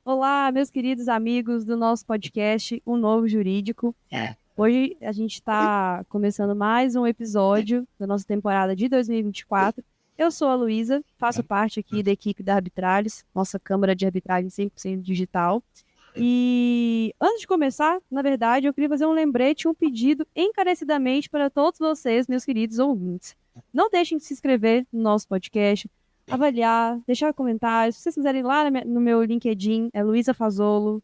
Olá, meus queridos amigos do nosso podcast, O Novo Jurídico. Hoje a gente está começando mais um episódio da nossa temporada de 2024. Eu sou a Luísa, faço parte aqui da equipe da Arbitralis, nossa Câmara de Arbitragem 100% digital. E antes de começar, na verdade, eu queria fazer um lembrete, um pedido encarecidamente para todos vocês, meus queridos ouvintes. Não deixem de se inscrever no nosso podcast, avaliar, deixar comentários. Se vocês quiserem ir lá no meu LinkedIn, é Luísa Fazolo.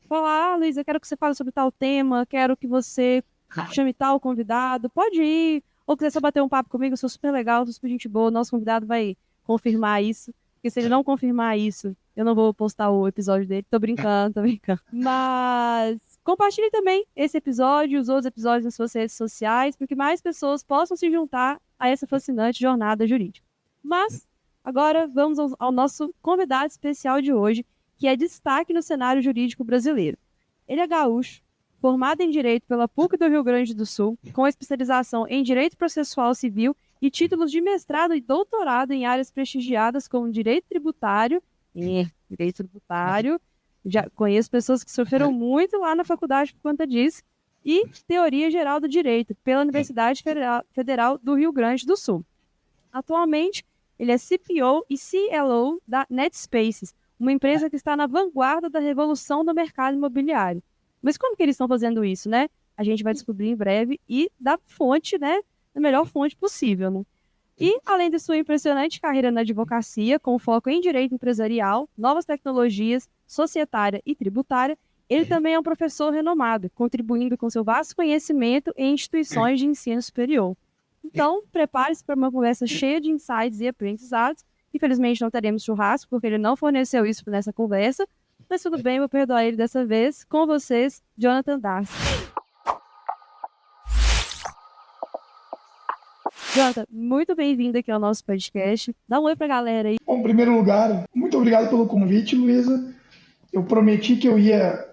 Falar, Luísa, quero que você fale sobre tal tema, quero que você chame tal convidado. Pode ir. Ou quiser só bater um papo comigo, eu sou super legal, sou super gente boa. Nosso convidado vai confirmar isso. Porque se ele não confirmar isso, eu não vou postar o episódio dele. Tô brincando, tô brincando. Mas compartilhe também esse episódio e os outros episódios nas suas redes sociais, para que mais pessoas possam se juntar a essa fascinante jornada jurídica. Mas agora vamos ao nosso convidado especial de hoje, que é destaque no cenário jurídico brasileiro. Ele é gaúcho, formado em Direito pela PUC do Rio Grande do Sul, com especialização em Direito Processual Civil e títulos de mestrado e doutorado em áreas prestigiadas como Direito Tributário. Direito Tributário. Já conheço pessoas que sofreram muito lá na faculdade por conta disso. E Teoria Geral do Direito, pela Universidade Federal do Rio Grande do Sul. Atualmente, ele é CPO e CLO da NetSpaces, uma empresa que está na vanguarda da revolução do mercado imobiliário. Mas como que eles estão fazendo isso, né? A gente vai descobrir em breve e da fonte, né? Da melhor fonte possível, né? E, além de sua impressionante carreira na advocacia, com foco em direito empresarial, novas tecnologias, societária e tributária, ele também é um professor renomado, contribuindo com seu vasto conhecimento em instituições de ensino superior. Então, prepare-se para uma conversa cheia de insights e aprendizados. Infelizmente, não teremos churrasco, porque ele não forneceu isso nessa conversa. Mas tudo bem, vou perdoar ele dessa vez. Com vocês, Jonathan Darcy. Jonathan, muito bem-vindo aqui ao nosso podcast. Dá um oi pra galera aí. Bom, em primeiro lugar, muito obrigado pelo convite, Luísa. Eu prometi que eu ia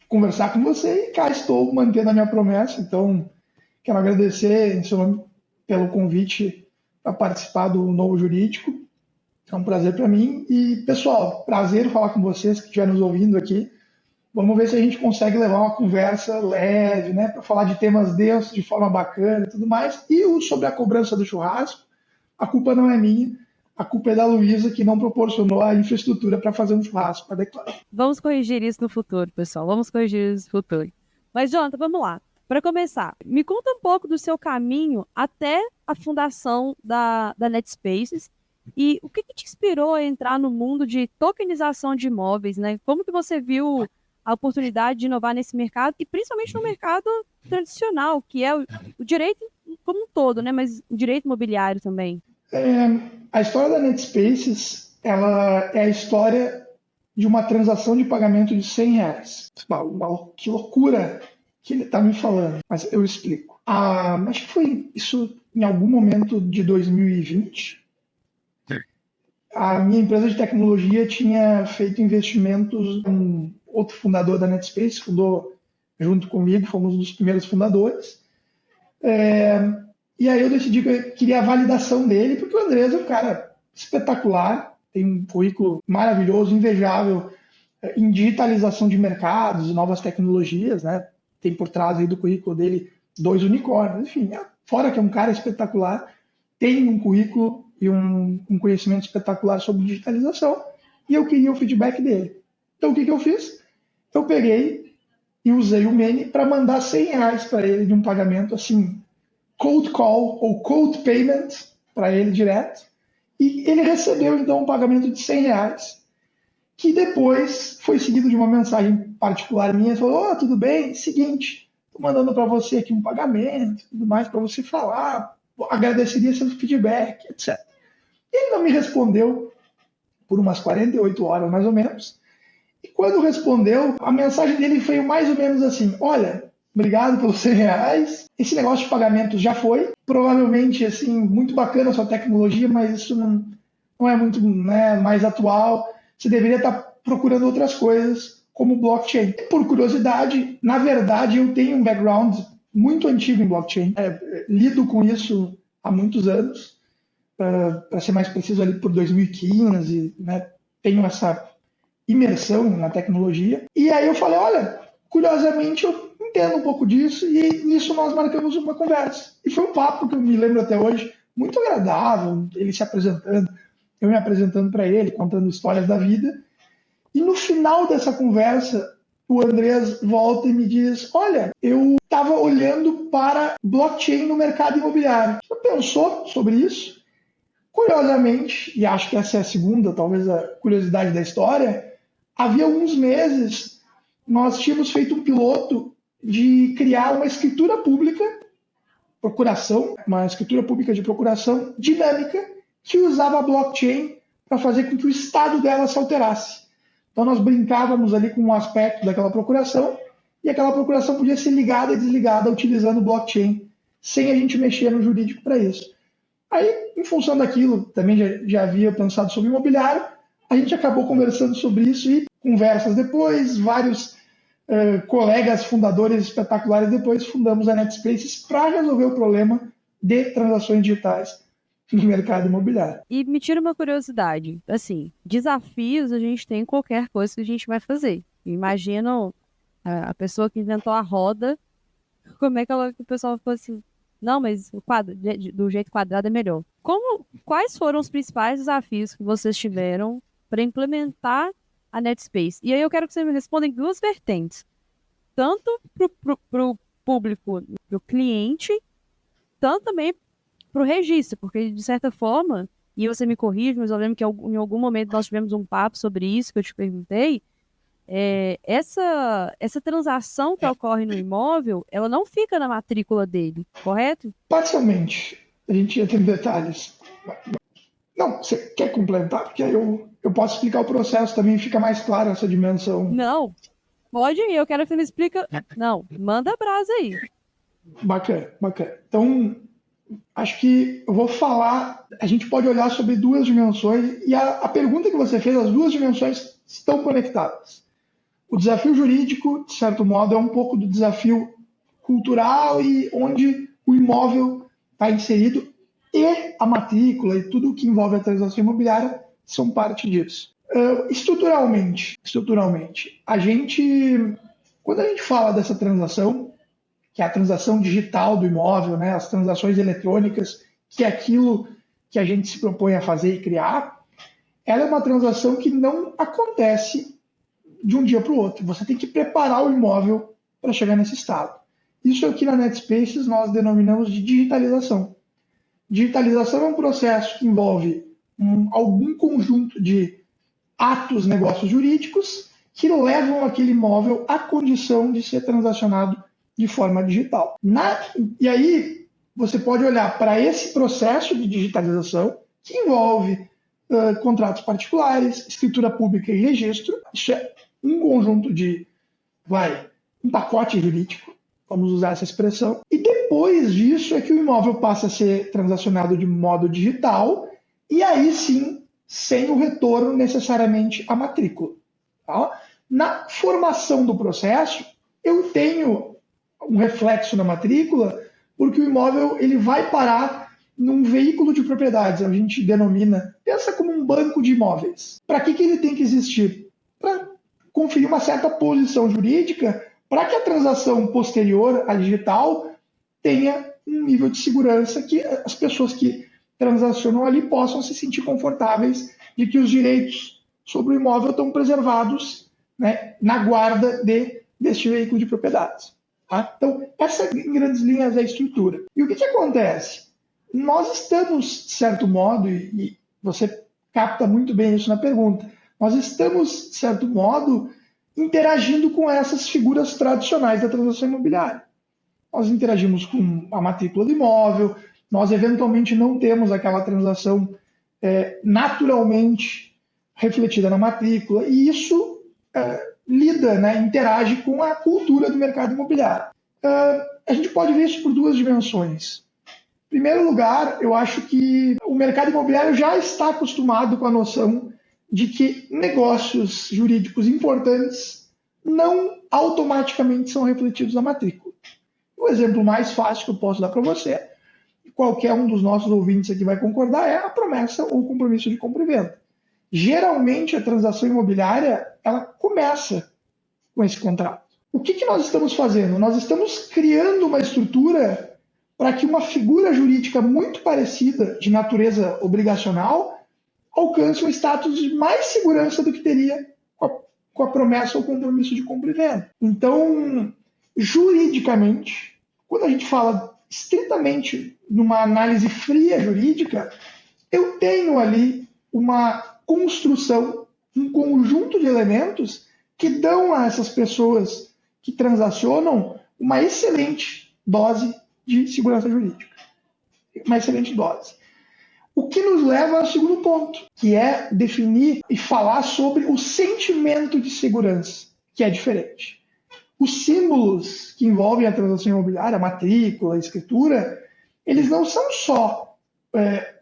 conversar com você e cá estou mantendo a minha promessa. Então, quero agradecer em seu nome pelo convite para participar do Novo Jurídico. É um prazer para mim. E, pessoal, prazer falar com vocês que estiverem nos ouvindo aqui. Vamos ver se a gente consegue levar uma conversa leve, né, para falar de temas densos de forma bacana e tudo mais. E sobre a cobrança do churrasco, a culpa não é minha. A culpa é da Luísa, que não proporcionou a infraestrutura para fazer um churrasco adequado. Vamos corrigir isso no futuro, pessoal. Vamos corrigir isso no futuro. Mas, Jonathan, vamos lá. Para começar, me conta um pouco do seu caminho até a fundação da NetSpaces e o que te inspirou a entrar no mundo de tokenização de imóveis, né? Como que você viu a oportunidade de inovar nesse mercado e principalmente no mercado tradicional, que é o direito como um todo, né? Mas o direito imobiliário também. A história da NetSpaces, ela é a história de uma transação de pagamento de R$100. Que loucura que ele está me falando, mas eu explico. Acho que foi isso em algum momento de 2020. A minha empresa de tecnologia tinha feito investimentos com outro fundador da NetSpaces, fundou junto comigo, fomos um dos primeiros fundadores. E aí eu decidi que eu queria a validação dele, porque o Andrés é um cara espetacular, tem um currículo maravilhoso, invejável em digitalização de mercados e novas tecnologias, né? Tem por trás aí do currículo dele 2 unicórnios, enfim, fora que é um cara espetacular, tem um currículo e um conhecimento espetacular sobre digitalização, e eu queria o feedback dele. Então o que eu fiz? Eu peguei e usei o Mene para mandar R$100 para ele de um pagamento assim, cold call ou cold payment para ele direto, e ele recebeu então um pagamento de R$100, que depois foi seguido de uma mensagem particular minha, falou: tudo bem, seguinte, estou mandando para você aqui um pagamento, tudo mais para você falar, agradeceria seu feedback, etc. Ele não me respondeu por umas 48 horas mais ou menos, e quando respondeu, a mensagem dele foi mais ou menos assim: olha, obrigado pelos R$100. Esse negócio de pagamento já foi. Provavelmente, assim, muito bacana a sua tecnologia, mas isso não é muito, né, mais atual. Você deveria estar procurando outras coisas, como blockchain. Por curiosidade, na verdade, eu tenho um background muito antigo em blockchain. Lido com isso há muitos anos. Para ser mais preciso, ali por 2015, né, tenho essa imersão na tecnologia. E aí eu falei, olha, curiosamente eu entendo um pouco disso, e nisso nós marcamos uma conversa. E foi um papo que eu me lembro até hoje, muito agradável, ele se apresentando, eu me apresentando para ele, contando histórias da vida. E no final dessa conversa, o Andrés volta e me diz, olha, eu estava olhando para blockchain no mercado imobiliário. Você pensou sobre isso? Curiosamente, e acho que essa é a segunda, talvez a curiosidade da história, havia alguns meses nós tínhamos feito um piloto de criar uma escritura pública, uma escritura pública de procuração dinâmica que usava a blockchain para fazer com que o estado dela se alterasse. Então nós brincávamos ali com um aspecto daquela procuração e aquela procuração podia ser ligada e desligada utilizando o blockchain, sem a gente mexer no jurídico para isso. Aí, em função daquilo, também já havia pensado sobre imobiliário, a gente acabou conversando sobre isso e conversas depois, vários colegas fundadores espetaculares depois, fundamos a NetSpaces para resolver o problema de transações digitais no mercado imobiliário. E me tira uma curiosidade, assim, desafios a gente tem em qualquer coisa que a gente vai fazer. Imagina a pessoa que inventou a roda, como é que o pessoal falou assim, não, mas do jeito quadrado é melhor. Quais foram os principais desafios que vocês tiveram para implementar a NetSpace? E aí eu quero que você me responda em duas vertentes. Tanto para o público, para o cliente, tanto também para o registro, porque de certa forma, e você me corrige, mas eu lembro que em algum momento nós tivemos um papo sobre isso, que eu te perguntei, essa transação que ocorre no imóvel, ela não fica na matrícula dele, correto? Parcialmente. A gente entra em detalhes. Não, você quer complementar? Porque aí eu posso explicar o processo também, fica mais claro essa dimensão. Não, pode ir, eu quero que você me explique. Não, manda a brasa aí. Bacana. Então, acho que eu vou falar, a gente pode olhar sobre duas dimensões, e a pergunta que você fez, as duas dimensões estão conectadas. O desafio jurídico, de certo modo, é um pouco do desafio cultural e onde o imóvel está inserido, e a matrícula e tudo o que envolve a transação imobiliária são parte disso. Estruturalmente, quando a gente fala dessa transação, que é a transação digital do imóvel, né, as transações eletrônicas, que é aquilo que a gente se propõe a fazer e criar, ela é uma transação que não acontece de um dia para o outro. Você tem que preparar o imóvel para chegar nesse estado. Isso aqui na NetSpaces nós denominamos de digitalização. Digitalização é um processo que envolve algum conjunto de atos, negócios jurídicos que levam aquele imóvel à condição de ser transacionado de forma digital. E aí você pode olhar para esse processo de digitalização que envolve contratos particulares, escritura pública e registro. Isso é um conjunto um pacote jurídico, vamos usar essa expressão. E depois disso é que o imóvel passa a ser transacionado de modo digital e aí sim, sem o retorno necessariamente à matrícula. Tá? Na formação do processo, eu tenho um reflexo na matrícula, porque o imóvel ele vai parar num veículo de propriedades, a gente denomina, pensa como um banco de imóveis. Para que ele tem que existir? Para conferir uma certa posição jurídica, para que a transação posterior à digital tenha um nível de segurança que as pessoas que transacionam ali possam se sentir confortáveis de que os direitos sobre o imóvel estão preservados, né, na guarda deste veículo de propriedades. Tá? Então, essa, em grandes linhas, é a estrutura. E o que acontece? Nós estamos, de certo modo, e você capta muito bem isso na pergunta, nós estamos, de certo modo, interagindo com essas figuras tradicionais da transação imobiliária. Nós interagimos com a matrícula do imóvel, nós eventualmente não temos aquela transação naturalmente refletida na matrícula, e isso lida, né, interage com a cultura do mercado imobiliário. A gente pode ver isso por duas dimensões. Em primeiro lugar, eu acho que o mercado imobiliário já está acostumado com a noção de que negócios jurídicos importantes não automaticamente são refletidos na matrícula. O exemplo mais fácil que eu posso dar para você, qualquer um dos nossos ouvintes aqui vai concordar, é a promessa ou compromisso de compra e venda. geralmente a transação imobiliária ela começa com esse contrato. O que nós estamos fazendo? Nós estamos criando uma estrutura para que uma figura jurídica muito parecida, de natureza obrigacional, alcance um status de mais segurança do que teria com a promessa ou compromisso de compra e venda. Então, juridicamente, quando a gente fala estritamente numa análise fria jurídica, eu tenho ali uma construção, um conjunto de elementos que dão a essas pessoas que transacionam uma excelente dose de segurança jurídica. Uma excelente dose. O que nos leva ao segundo ponto, que é definir e falar sobre o sentimento de segurança, que é diferente. Os símbolos que envolvem a transação imobiliária, a matrícula, a escritura, eles não são só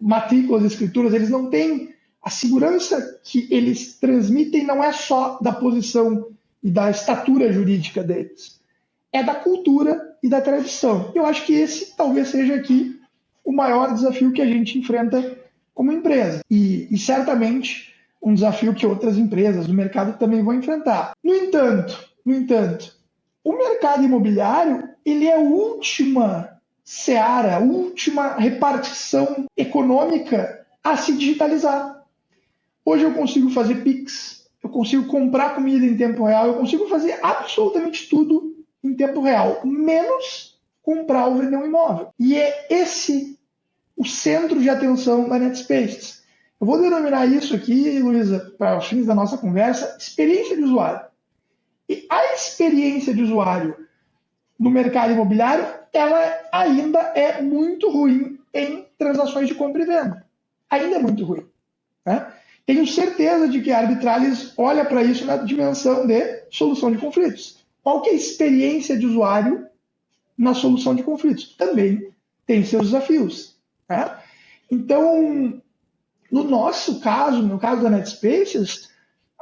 matrículas e escrituras, eles não têm a segurança que eles transmitem, não é só da posição e da estatura jurídica deles, é da cultura e da tradição. Eu acho que esse talvez seja aqui o maior desafio que a gente enfrenta como empresa. E certamente um desafio que outras empresas do mercado também vão enfrentar. No entanto, o mercado imobiliário ele é a última seara, a última repartição econômica a se digitalizar. Hoje eu consigo fazer Pix, eu consigo comprar comida em tempo real, eu consigo fazer absolutamente tudo em tempo real, menos comprar ou vender um imóvel. E é esse o centro de atenção da NetSpaces. Eu vou denominar isso aqui, Luísa, para os fins da nossa conversa, experiência de usuário. E a experiência de usuário no mercado imobiliário, ela ainda é muito ruim em transações de compra e venda. Ainda é muito ruim. Né? Tenho certeza de que a Arbitralis olha para isso na dimensão de solução de conflitos. Qual que é a experiência de usuário na solução de conflitos? Também tem seus desafios. Né? Então, no nosso caso, no caso da NetSpaces,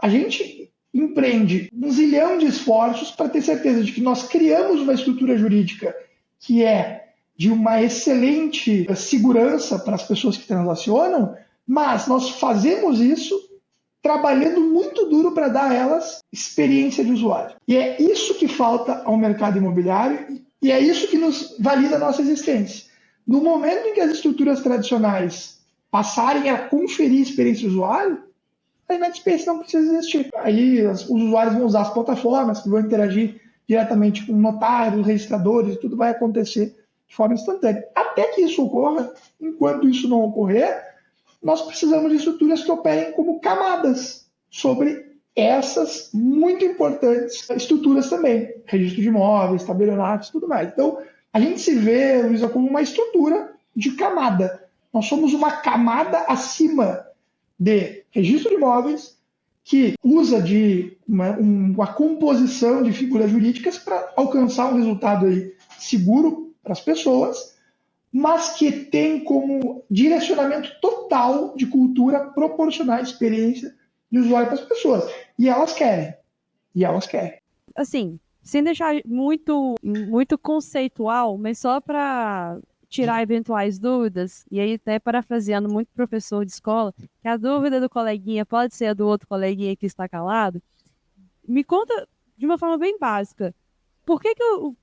a gente empreende um zilhão de esforços para ter certeza de que nós criamos uma estrutura jurídica que é de uma excelente segurança para as pessoas que transacionam, mas nós fazemos isso trabalhando muito duro para dar a elas experiência de usuário. E é isso que falta ao mercado imobiliário e é isso que nos valida a nossa existência. No momento em que as estruturas tradicionais passarem a conferir experiência de usuário, a NetSpaces não precisa existir. Aí os usuários vão usar as plataformas que vão interagir diretamente com notários, registradores, tudo vai acontecer de forma instantânea. Até que isso ocorra, enquanto isso não ocorrer, nós precisamos de estruturas que operem como camadas sobre essas muito importantes estruturas também. Registro de imóveis, tabelionatos, tudo mais. Então, a gente se vê, Luísa, como uma estrutura de camada. Nós somos uma camada acima de registro de imóveis que usa de uma composição de figuras jurídicas para alcançar um resultado aí seguro para as pessoas, mas que tem como direcionamento total de cultura proporcionar a experiência de usuário para as pessoas. E elas querem. Assim, sem deixar muito conceitual, mas só para tirar eventuais dúvidas, e aí até parafraseando muito professor de escola, que a dúvida do coleguinha pode ser a do outro coleguinha que está calado, me conta de uma forma bem básica, por que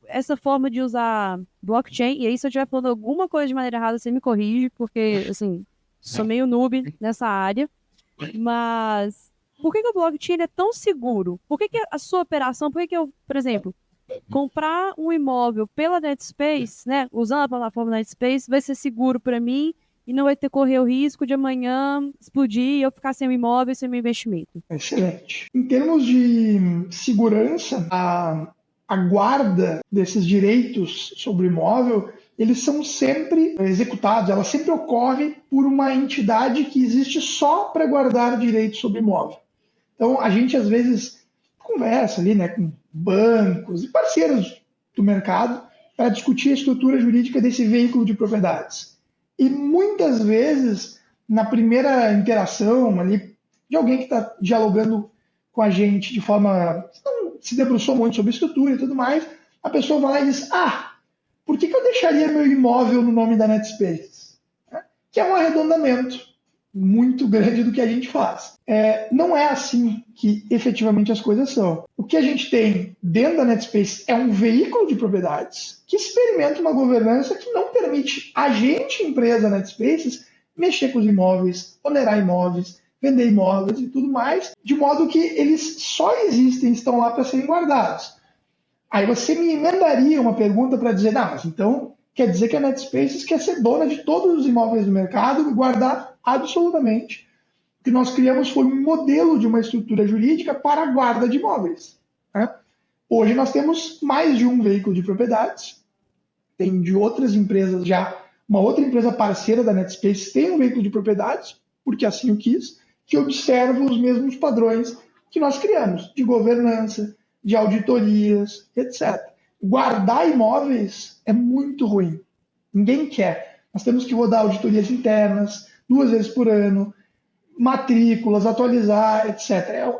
essa forma de usar blockchain, e aí se eu estiver falando alguma coisa de maneira errada, você me corrige, porque, assim, sou meio noob nessa área, mas por que o blockchain é tão seguro? Por que a sua operação, por que eu, por exemplo, comprar um imóvel pela NetSpaces, né, usando a plataforma NetSpaces, vai ser seguro para mim e não vai ter correr o risco de amanhã explodir e eu ficar sem o imóvel e sem o meu investimento? Excelente. Em termos de segurança, a guarda desses direitos sobre o imóvel, eles são sempre executados, ela sempre ocorre por uma entidade que existe só para guardar direitos sobre o imóvel. Então, a gente às vezes conversa ali, né, com bancos e parceiros do mercado para discutir a estrutura jurídica desse veículo de propriedades. E muitas vezes, na primeira interação ali, de alguém que está dialogando com a gente de forma... não se debruçou muito sobre estrutura e tudo mais, a pessoa vai lá e diz, por que eu deixaria meu imóvel no nome da NetSpaces? Que é um arredondamento muito grande do que a gente faz. Não é assim que efetivamente as coisas são. O que a gente tem dentro da NetSpace é um veículo de propriedades que experimenta uma governança que não permite a gente, empresa NetSpaces, mexer com os imóveis, onerar imóveis, vender imóveis e tudo mais, de modo que eles só existem, estão lá para serem guardados. Aí você me emendaria uma pergunta para dizer, não, mas então quer dizer que a NetSpaces quer ser dona de todos os imóveis do mercado e guardar absolutamente. O que nós criamos foi um modelo de uma estrutura jurídica para a guarda de imóveis. Né? Hoje nós temos mais de um veículo de propriedades, tem de outras empresas já, uma outra empresa parceira da NetSpaces tem um veículo de propriedades, porque assim o quis, que observa os mesmos padrões que nós criamos, de governança, de auditorias, etc. Guardar imóveis é muito ruim. Ninguém quer. Nós temos que rodar auditorias internas 2 vezes por ano, matrículas, atualizar, etc.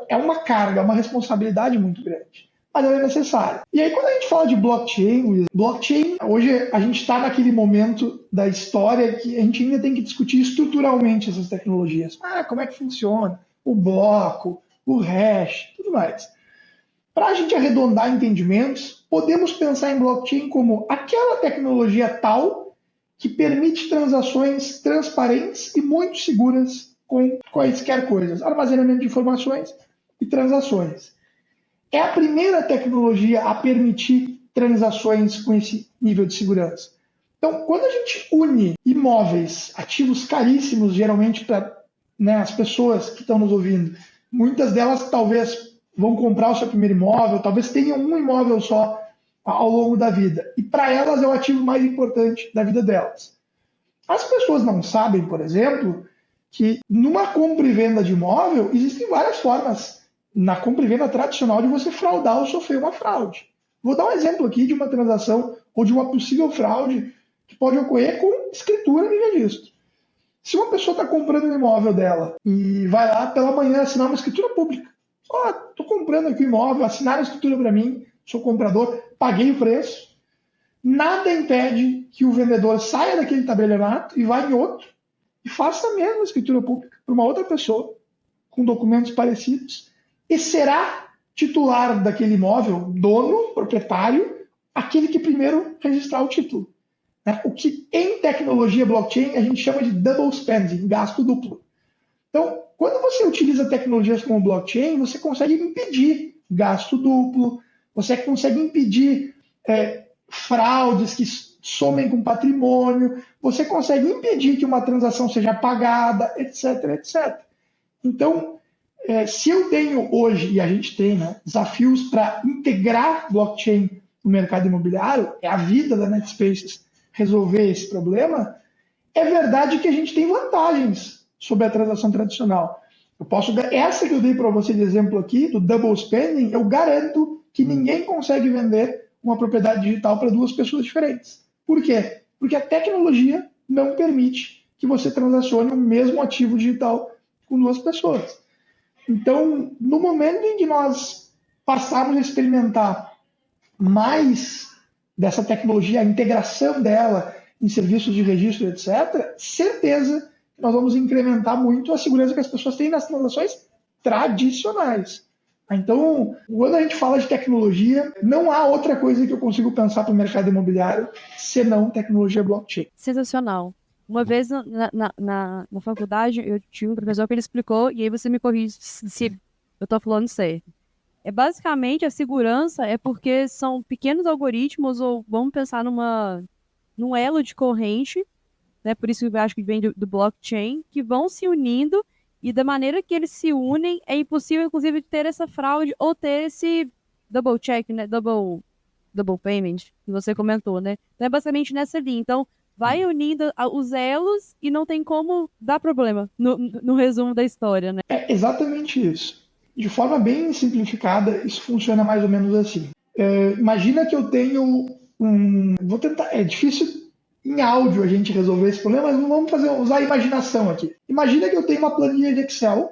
É uma carga, uma responsabilidade muito grande. Mas ela é necessária. E aí, quando a gente fala de blockchain, hoje a gente está naquele momento da história que a gente ainda tem que discutir estruturalmente essas tecnologias. Como é que funciona? O bloco, o hash, tudo mais. Para a gente arredondar entendimentos, podemos pensar em blockchain como aquela tecnologia tal que permite transações transparentes e muito seguras com quaisquer coisas, armazenamento de informações e transações. É a primeira tecnologia a permitir transações com esse nível de segurança. Então, quando a gente une imóveis, ativos caríssimos, geralmente para as pessoas que estão nos ouvindo, muitas delas talvez vão comprar o seu primeiro imóvel, talvez tenham um imóvel só ao longo da vida. E para elas é o ativo mais importante da vida delas. As pessoas não sabem, por exemplo, que numa compra e venda de imóvel existem várias formas na compra e venda tradicional de você fraudar ou sofrer uma fraude. Vou dar um exemplo aqui de uma transação ou de uma possível fraude que pode ocorrer com escritura de registro. Se uma pessoa está comprando um imóvel dela e vai lá pela manhã assinar uma escritura pública, estou comprando aqui o imóvel, assinaram a escritura para mim, sou comprador, paguei o preço, nada impede que o vendedor saia daquele tabelionato e vá em outro e faça a mesma escritura pública para uma outra pessoa, com documentos parecidos, e será titular daquele imóvel, dono, proprietário, aquele que primeiro registrar o título. O que em tecnologia blockchain a gente chama de double spending, gasto duplo. Então, quando você utiliza tecnologias como blockchain, você consegue impedir gasto duplo, você consegue impedir fraudes que somem com patrimônio, você consegue impedir que uma transação seja pagada, etc, etc. Então, se eu tenho hoje, e a gente tem, desafios para integrar blockchain no mercado imobiliário, é a vida da NetSpaces resolver esse problema, é verdade que a gente tem vantagens sobre a transação tradicional. Essa que eu dei para você de exemplo aqui, do double spending, eu garanto que ninguém consegue vender uma propriedade digital para 2 pessoas diferentes. Por quê? Porque a tecnologia não permite que você transacione o mesmo ativo digital com 2 pessoas. Então, no momento em que nós passarmos a experimentar mais dessa tecnologia, a integração dela em serviços de registro, etc., certeza que nós vamos incrementar muito a segurança que as pessoas têm nas transações tradicionais. Então, quando a gente fala de tecnologia, não há outra coisa que eu consigo pensar para o mercado imobiliário senão tecnologia blockchain. Sensacional. Uma vez na faculdade, eu tinha um professor que ele explicou, e aí você me corrige se eu estou falando certo. Basicamente, a segurança é porque são pequenos algoritmos, ou vamos pensar num elo de corrente, né? Por isso eu acho que vem do blockchain, que vão se unindo, e da maneira que eles se unem, é impossível, inclusive, ter essa fraude ou ter esse double check, né? Double payment, que você comentou, né? Então é basicamente nessa linha. Então, vai unindo os elos e não tem como dar problema no resumo da história, né? É exatamente isso. De forma bem simplificada, isso funciona mais ou menos assim. Imagina que eu tenho Vou tentar... É difícil em áudio a gente resolver esse problema, mas vamos usar a imaginação aqui. Imagina que eu tenho uma planilha de Excel,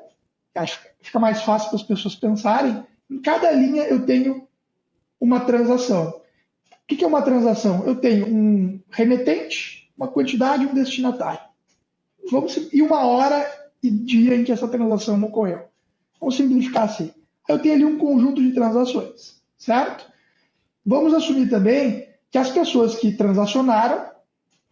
acho que fica mais fácil para as pessoas pensarem. Em cada linha eu tenho uma transação. O que é uma transação? Eu tenho um remetente, uma quantidade e um destinatário. E uma hora e dia em que essa transação ocorreu. Vamos simplificar assim. Eu tenho ali um conjunto de transações, certo? Vamos assumir também que as pessoas que transacionaram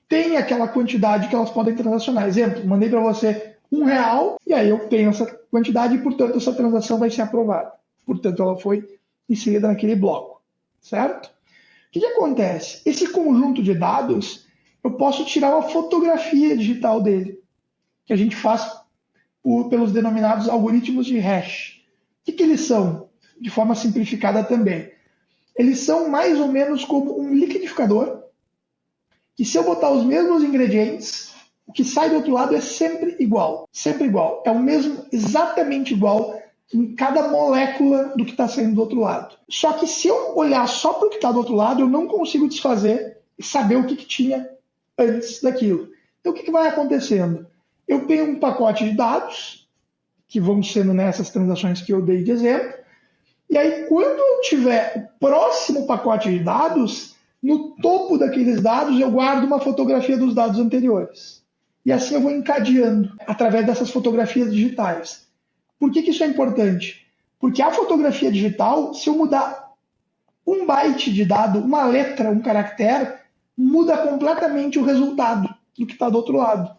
têm aquela quantidade que elas podem transacionar. Exemplo, mandei para você R$1 e aí eu tenho essa quantidade e, portanto, essa transação vai ser aprovada. Portanto, ela foi inserida naquele bloco, certo? O que acontece? Esse conjunto de dados, eu posso tirar uma fotografia digital dele, que a gente faz pelos denominados algoritmos de hash. O que eles são? De forma simplificada também. Eles são mais ou menos como um liquidificador, que se eu botar os mesmos ingredientes, o que sai do outro lado é sempre igual. Sempre igual. É o mesmo, exatamente igual em cada molécula do que está saindo do outro lado. Só que se eu olhar só para o que está do outro lado, eu não consigo desfazer e saber o que tinha antes daquilo. Então o que vai acontecendo? Eu tenho um pacote de dados, que vão sendo nessas transações que eu dei de exemplo, e aí quando eu tiver o próximo pacote de dados, no topo daqueles dados eu guardo uma fotografia dos dados anteriores. E assim eu vou encadeando através dessas fotografias digitais. Por que isso é importante? Porque a fotografia digital, se eu mudar um byte de dado, uma letra, um caractere, muda completamente o resultado do que está do outro lado.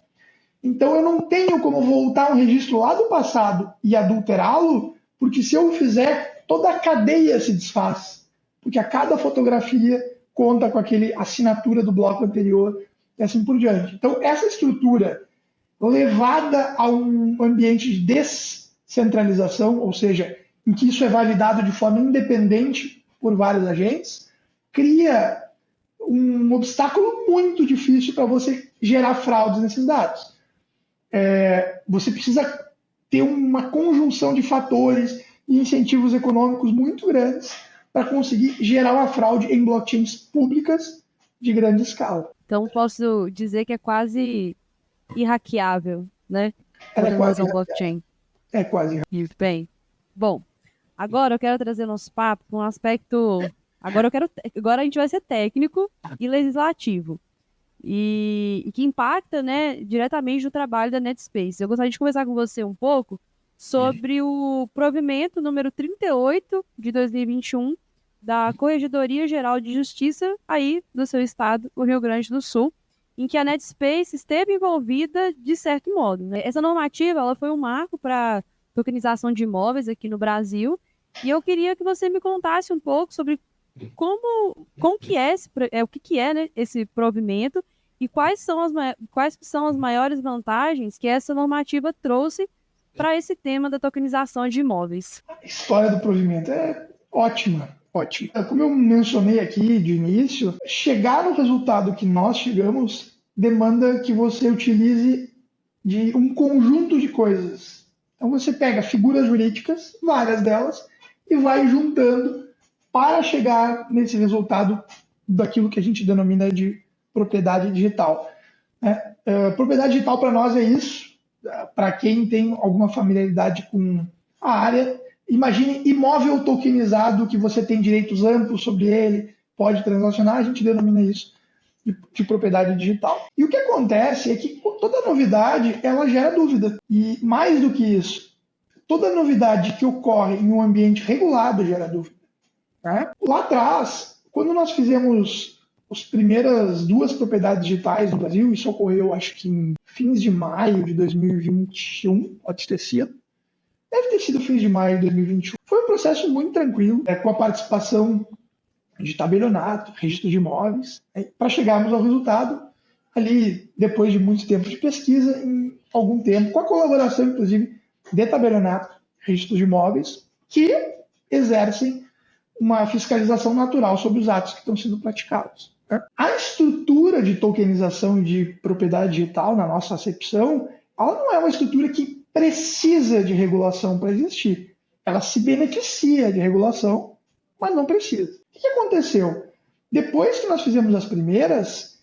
Então eu não tenho como voltar um registro lá do passado e adulterá-lo, porque se eu fizer, toda a cadeia se desfaz. Porque a cada fotografia conta com aquele assinatura do bloco anterior e assim por diante. Então essa estrutura levada a um ambiente de descentralização, ou seja, em que isso é validado de forma independente por vários agentes, cria um obstáculo muito difícil para você gerar fraudes nesses dados. Você precisa ter uma conjunção de fatores e incentivos econômicos muito grandes para conseguir gerar uma fraude em blockchains públicas de grande escala. Então, posso dizer que é quase irhackeável, né? Ela é quase blockchain. É quase. Muito bem. Bom, agora eu quero trazer nosso papo com um aspecto... Agora a gente vai ser técnico e legislativo. E que impacta, né, diretamente no trabalho da NetSpace. Eu gostaria de conversar com você um pouco sobre o provimento número 38 de 2021 da Corregedoria Geral de Justiça aí do seu estado, o Rio Grande do Sul, em que a NetSpace esteve envolvida de certo modo, né? Essa normativa ela foi um marco para a tokenização de imóveis aqui no Brasil, e eu queria que você me contasse um pouco sobre como que é o que é, né, esse provimento e quais são as maiores vantagens que essa normativa trouxe para esse tema da tokenização de imóveis. A história do provimento é ótima. Como eu mencionei aqui de início, chegar no resultado que nós chegamos demanda que você utilize de um conjunto de coisas. Então você pega figuras jurídicas, várias delas, e vai juntando para chegar nesse resultado daquilo que a gente denomina de propriedade digital. Propriedade digital para nós é isso. Para quem tem alguma familiaridade com a área, imagine imóvel tokenizado que você tem direitos amplos sobre ele, pode transacionar, a gente denomina isso de propriedade digital. E o que acontece é que toda novidade ela gera dúvida. E mais do que isso, toda novidade que ocorre em um ambiente regulado gera dúvida. Lá atrás, quando nós fizemos as primeiras 2 propriedades digitais no Brasil, isso ocorreu acho que em fins de maio de 2021, pode ter sido. Deve ter sido fins de maio de 2021. Foi um processo muito tranquilo, com a participação de tabelionato, registro de imóveis, para chegarmos ao resultado ali, depois de muito tempo de pesquisa, em algum tempo, com a colaboração, inclusive, de tabelionato, registro de imóveis, que exercem uma fiscalização natural sobre os atos que estão sendo praticados. A estrutura de tokenização de propriedade digital, na nossa acepção, ela não é uma estrutura que precisa de regulação para existir. Ela se beneficia de regulação, mas não precisa. O que aconteceu? Depois que nós fizemos as primeiras,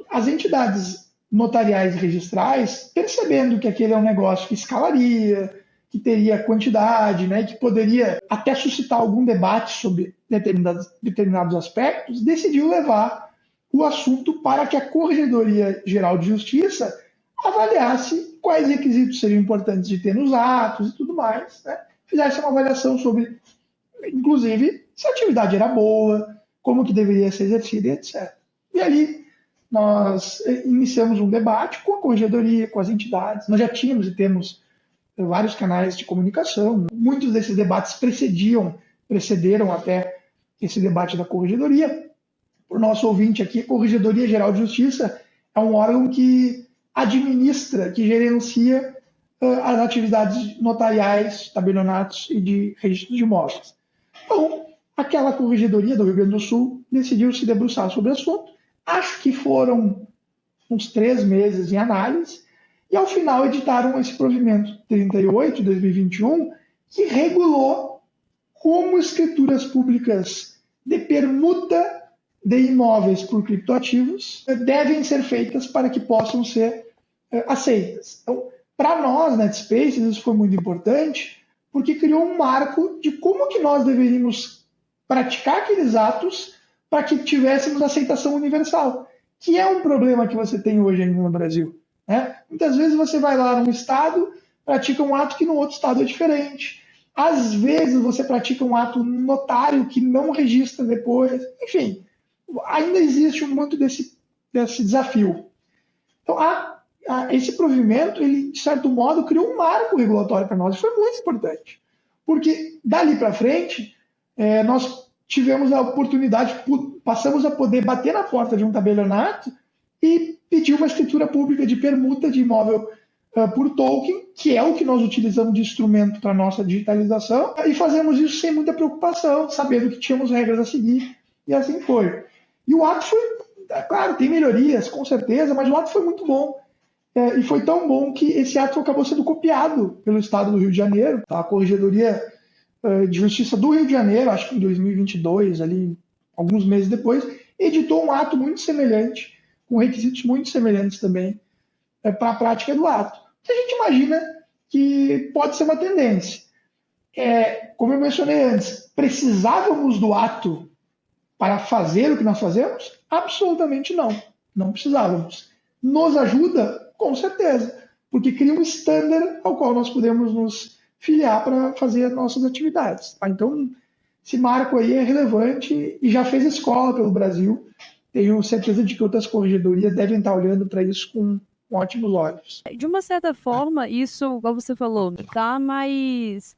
as entidades notariais e registrais, percebendo que aquele é um negócio que escalaria, que teria quantidade, né, que poderia até suscitar algum debate sobre determinados aspectos, decidiu levar o assunto para que a Corregedoria Geral de Justiça avaliasse quais requisitos seriam importantes de ter nos atos e tudo mais, né? Fizesse uma avaliação sobre, inclusive, se a atividade era boa, como que deveria ser exercida, etc. E ali nós iniciamos um debate com a corregedoria, com as entidades. Nós já tínhamos e temos vários canais de comunicação. Muitos desses debates precederam até esse debate da corregedoria. Para o nosso ouvinte aqui, a Corregedoria Geral de Justiça é um órgão que administra, que gerencia as atividades notariais, tabelionatos e de registro de imóveis. Então, aquela Corregedoria do Rio Grande do Sul decidiu se debruçar sobre o assunto. Acho que foram uns 3 meses em análise, e ao final editaram esse provimento 38 de 2021, que regulou como escrituras públicas de permuta de imóveis por criptoativos devem ser feitas para que possam ser aceitas. Então, para nós, NetSpaces, isso foi muito importante, porque criou um marco de como que nós deveríamos praticar aqueles atos para que tivéssemos aceitação universal, que é um problema que você tem hoje ainda no Brasil. Né? Muitas vezes você vai lá num estado, pratica um ato que no outro estado é diferente. Às vezes você pratica um ato notário que não registra depois. Enfim, ainda existe muito desse desafio. Então, esse provimento, ele, de certo modo, criou um marco regulatório para nós. Isso foi muito importante. Porque, dali para frente, nós tivemos a oportunidade, passamos a poder bater na porta de um tabelionato e pedir uma escritura pública de permuta de imóvel por token, que é o que nós utilizamos de instrumento para a nossa digitalização, e fazemos isso sem muita preocupação, sabendo que tínhamos regras a seguir, e assim foi. E o ato foi, claro, tem melhorias, com certeza, mas o ato foi muito bom. E foi tão bom que esse ato acabou sendo copiado pelo Estado do Rio de Janeiro. A Corregedoria de Justiça do Rio de Janeiro, acho que em 2022, ali, alguns meses depois, editou um ato muito semelhante, com requisitos muito semelhantes também, para a prática do ato. A gente imagina que pode ser uma tendência. Como eu mencionei antes, precisávamos do ato para fazer o que nós fazemos? Absolutamente não. Não precisávamos. Nos ajuda? Com certeza. Porque cria um standard ao qual nós podemos nos filiar para fazer as nossas atividades. Tá? Então, esse marco aí é relevante e já fez escola pelo Brasil. Tenho certeza de que outras corregedorias devem estar olhando para isso com ótimos olhos. De uma certa forma, isso, como você falou, dá mais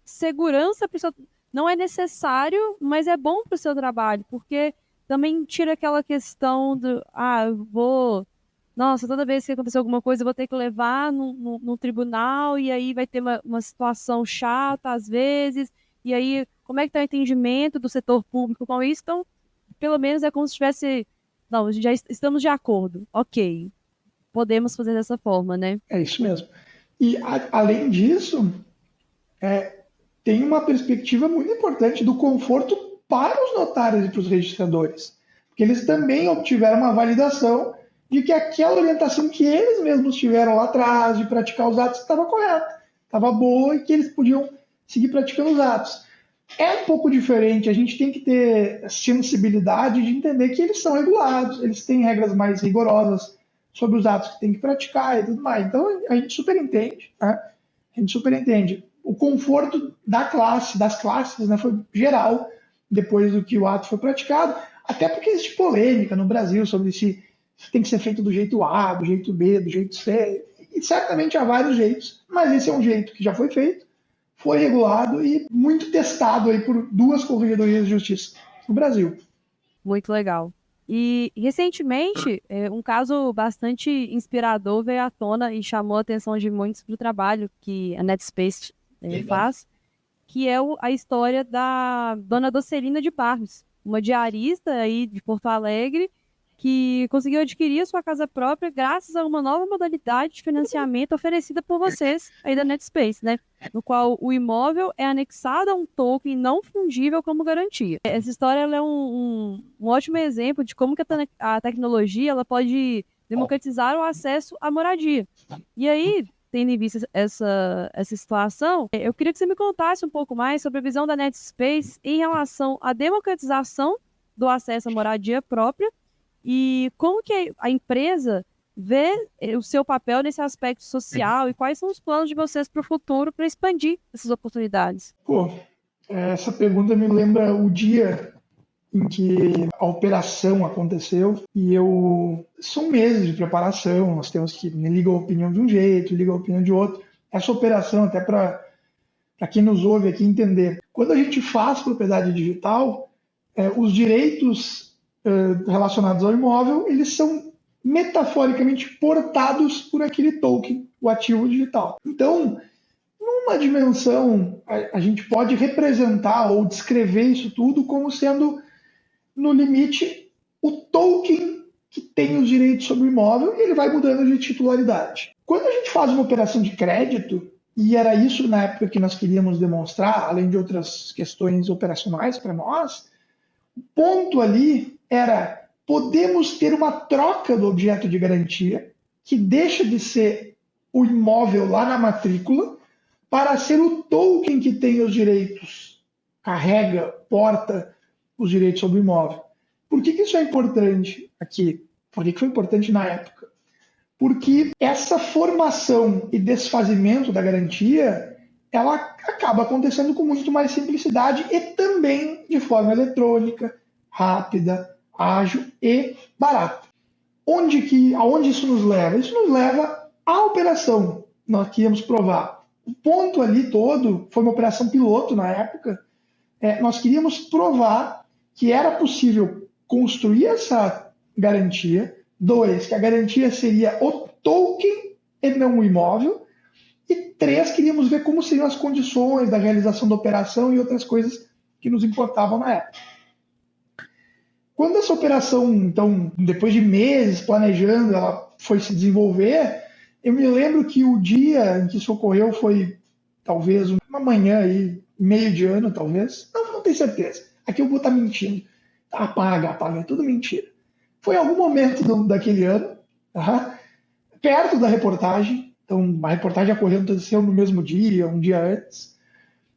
segurança para o seu... Não é necessário, mas é bom para o seu trabalho, porque também tira aquela questão do, nossa, toda vez que acontecer alguma coisa, eu vou ter que levar no tribunal, e aí vai ter uma situação chata, às vezes, e aí, como é que está o entendimento do setor público com isso? Então, pelo menos é como se tivesse, não, já estamos de acordo, ok, podemos fazer dessa forma, né? É isso mesmo. E, além disso, tem uma perspectiva muito importante do conforto para os notários e para os registradores, porque eles também obtiveram uma validação de que aquela orientação que eles mesmos tiveram lá atrás de praticar os atos estava correta, estava boa e que eles podiam seguir praticando os atos. É um pouco diferente, a gente tem que ter sensibilidade de entender que eles são regulados, eles têm regras mais rigorosas sobre os atos que tem que praticar e tudo mais. Então, a gente super entende, né? A gente super entende. O conforto das classes, né, foi geral depois do que o ato foi praticado, até porque existe polêmica no Brasil sobre se tem que ser feito do jeito A, do jeito B, do jeito C, e certamente há vários jeitos, mas esse é um jeito que já foi feito, foi regulado e muito testado aí por 2 corregedorias de justiça no Brasil. Muito legal. E, recentemente, um caso bastante inspirador veio à tona e chamou a atenção de muitos para o trabalho que a NetSpace faz, que é a história da dona Docelina de Barros, uma diarista aí de Porto Alegre, que conseguiu adquirir a sua casa própria graças a uma nova modalidade de financiamento oferecida por vocês aí da NetSpace, né? No qual o imóvel é anexado a um token não fungível como garantia. Essa história ela é um ótimo exemplo de como que a tecnologia ela pode democratizar o acesso à moradia. E aí, tendo em vista essa situação, eu queria que você me contasse um pouco mais sobre a visão da NetSpace em relação à democratização do acesso à moradia própria e como que a empresa vê o seu papel nesse aspecto social e quais são os planos de vocês para o futuro para expandir essas oportunidades? Pô, essa pergunta me lembra o dia em que a operação aconteceu e são meses de preparação, nós temos que ligar a opinião de um jeito, ligar a opinião de outro. Essa operação, até para quem nos ouve aqui entender, quando a gente faz propriedade digital, os direitos relacionados ao imóvel, eles são metaforicamente portados por aquele token, o ativo digital. Então, numa dimensão, a gente pode representar ou descrever isso tudo como sendo, no limite, o token que tem os direitos sobre o imóvel, e ele vai mudando de titularidade. Quando a gente faz uma operação de crédito, e era isso na época que nós queríamos demonstrar, além de outras questões operacionais para nós, o ponto ali era: podemos ter uma troca do objeto de garantia, que deixa de ser o imóvel lá na matrícula, para ser o token que tem os direitos, carrega, porta os direitos sobre o imóvel. Por que isso é importante aqui? Por que foi importante na época? Porque essa formação e desfazimento da garantia, ela acaba acontecendo com muito mais simplicidade e também de forma eletrônica, rápida, ágil e barata. Aonde isso nos leva? Isso nos leva à operação. Nós queríamos provar. O ponto ali todo foi uma operação piloto na época. Nós queríamos provar que era possível construir essa garantia. 2, que a garantia seria o token e não o imóvel. E 3, queríamos ver como seriam as condições da realização da operação e outras coisas que nos importavam na época. Quando essa operação, então, depois de meses planejando, ela foi se desenvolver, eu me lembro que o dia em que isso ocorreu foi talvez uma manhã aí, meio de ano, talvez. Não tenho certeza. Aqui eu vou estar mentindo. Apaga, é tudo mentira. Foi algum momento daquele ano, perto da reportagem. Então, a reportagem aconteceu no mesmo dia, um dia antes.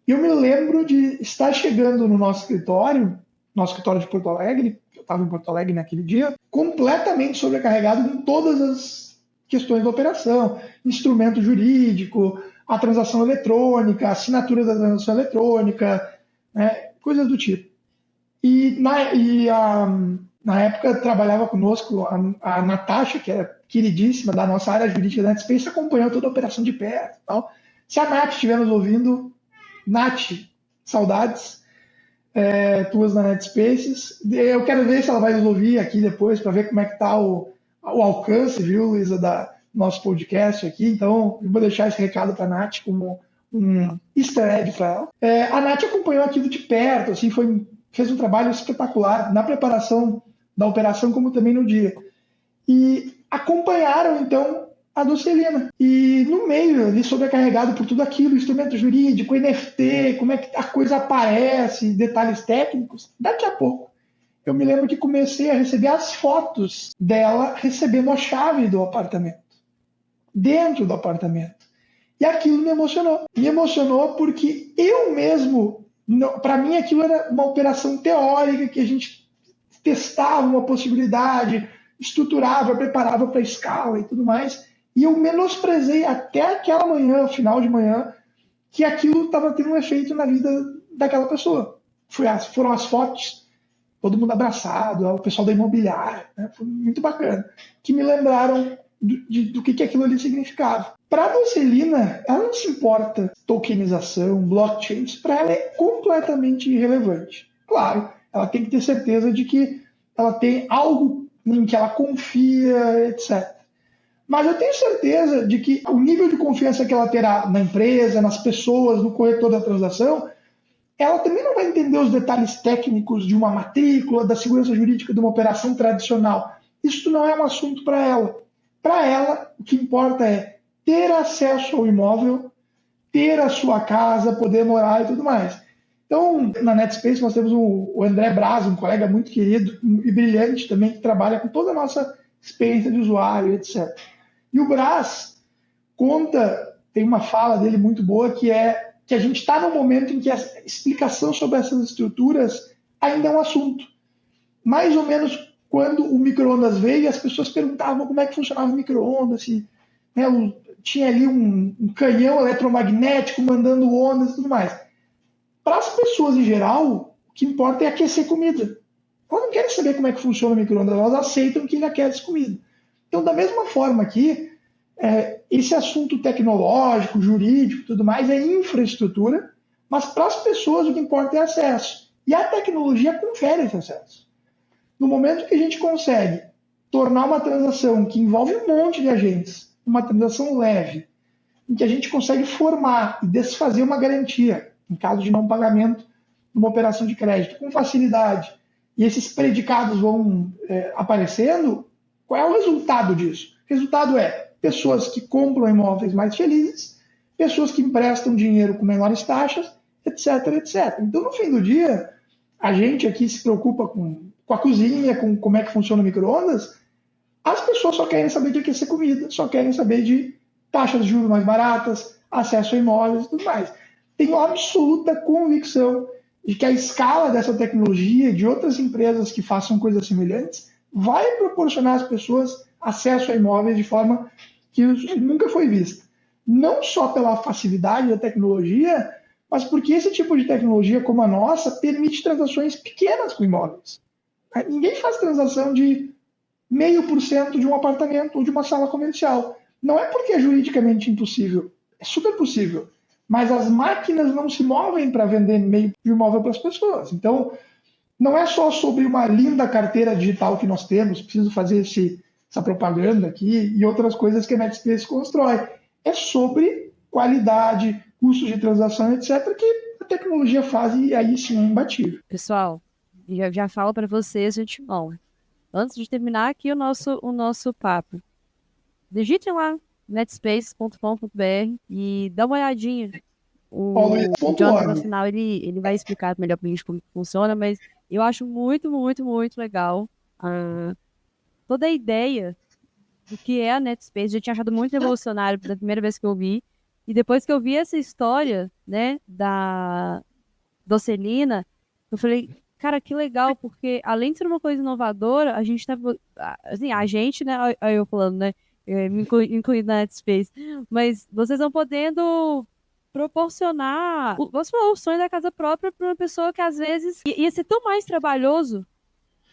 E eu me lembro de estar chegando no nosso escritório de Porto Alegre, eu estava em Porto Alegre naquele dia, completamente sobrecarregado com todas as questões da operação, instrumento jurídico, a transação eletrônica, a assinatura da transação eletrônica, né, coisas do tipo. E na época trabalhava conosco a Natasha, que era queridíssima da nossa área jurídica da NetSpace, acompanhou toda a operação de perto. Tal. Se a Nath estiver nos ouvindo, Nath, saudades tuas na NetSpaces. Eu quero ver se ela vai nos ouvir aqui depois para ver como é que está o alcance, viu, Luísa, da nosso podcast aqui. Então, eu vou deixar esse recado para a Nath como um easter egg para ela. A Nath acompanhou aquilo de perto, assim, fez um trabalho espetacular na preparação da operação, como também no dia. E acompanharam, então, a Docelina. E no meio, ali, sobrecarregado por tudo aquilo, instrumento jurídico, NFT, como é que a coisa aparece, detalhes técnicos, daqui a pouco, eu me lembro que comecei a receber as fotos dela recebendo a chave do apartamento, dentro do apartamento. E aquilo me emocionou. Me emocionou porque eu mesmo, para mim aquilo era uma operação teórica que a gente testava uma possibilidade, estruturava, preparava para a escala e tudo mais. E eu menosprezei até aquela manhã, final de manhã, que aquilo estava tendo um efeito na vida daquela pessoa. Foram as fotos, todo mundo abraçado, o pessoal da imobiliária, né? Foi muito bacana, que me lembraram do que aquilo ali significava. Para a Docelina, ela não se importa tokenização, blockchain, para ela é completamente irrelevante. Claro, ela tem que ter certeza de que ela tem algo em que ela confia, etc. Mas eu tenho certeza de que o nível de confiança que ela terá na empresa, nas pessoas, no corretor da transação, ela também não vai entender os detalhes técnicos de uma matrícula, da segurança jurídica de uma operação tradicional. Isso não é um assunto para ela. Para ela, o que importa é ter acesso ao imóvel, ter a sua casa, poder morar e tudo mais. Então, na NetSpace, nós temos o André Braz, um colega muito querido e brilhante também, que trabalha com toda a nossa experiência de usuário, etc. E o Braz tem uma fala dele muito boa, que é que a gente está num momento em que a explicação sobre essas estruturas ainda é um assunto. Mais ou menos quando o micro-ondas veio e as pessoas perguntavam como é que funcionava o micro-ondas, se, né, tinha ali um canhão eletromagnético mandando ondas e tudo mais. Para as pessoas em geral, o que importa é aquecer comida. Elas não querem saber como é que funciona o micro-ondas, elas aceitam que ele aquece comida. Então, da mesma forma aqui, esse assunto tecnológico, jurídico e tudo mais é infraestrutura, mas para as pessoas o que importa é acesso. E a tecnologia confere esse acesso. No momento que a gente consegue tornar uma transação que envolve um monte de agentes, uma transação leve, em que a gente consegue formar e desfazer uma garantia, em caso de não pagamento, numa operação de crédito, com facilidade, e esses predicados vão aparecendo, qual é o resultado disso? O resultado é pessoas que compram imóveis mais felizes, pessoas que emprestam dinheiro com menores taxas, etc, etc. Então, no fim do dia, a gente aqui se preocupa com a cozinha, com como é que funciona o micro-ondas, as pessoas só querem saber de aquecer comida, só querem saber de taxas de juros mais baratas, acesso a imóveis e tudo mais. Tenho absoluta convicção de que a escala dessa tecnologia, de outras empresas que façam coisas semelhantes, vai proporcionar às pessoas acesso a imóveis de forma que nunca foi vista. Não só pela facilidade da tecnologia, mas porque esse tipo de tecnologia como a nossa permite transações pequenas com imóveis. Ninguém faz transação de 0,5% de um apartamento ou de uma sala comercial. Não é porque é juridicamente impossível, é super possível. Mas as máquinas não se movem para vender meio de imóvel para as pessoas. Então, não é só sobre uma linda carteira digital que nós temos, preciso fazer essa propaganda aqui e outras coisas que a Netspace constrói. É sobre qualidade, custos de transação, etc., que a tecnologia faz e aí sim é imbatível. Pessoal, já falo para vocês de antemão. Antes de terminar aqui o nosso papo, digitem lá netspace.com.br e dá uma olhadinha. O Jonathan, no final, ele vai explicar melhor pra gente como funciona, mas eu acho muito, muito, muito legal toda a ideia do que é a Netspace. Eu já tinha achado muito revolucionário da primeira vez que eu vi. E depois que eu vi essa história, né, da Celina, eu falei, cara, que legal, porque além de ser uma coisa inovadora, a gente tá, assim, a gente, né, aí eu falando, né, me incluindo na Netspace, mas vocês vão podendo proporcionar o sonho da casa própria para uma pessoa que às vezes ia ser tão mais trabalhoso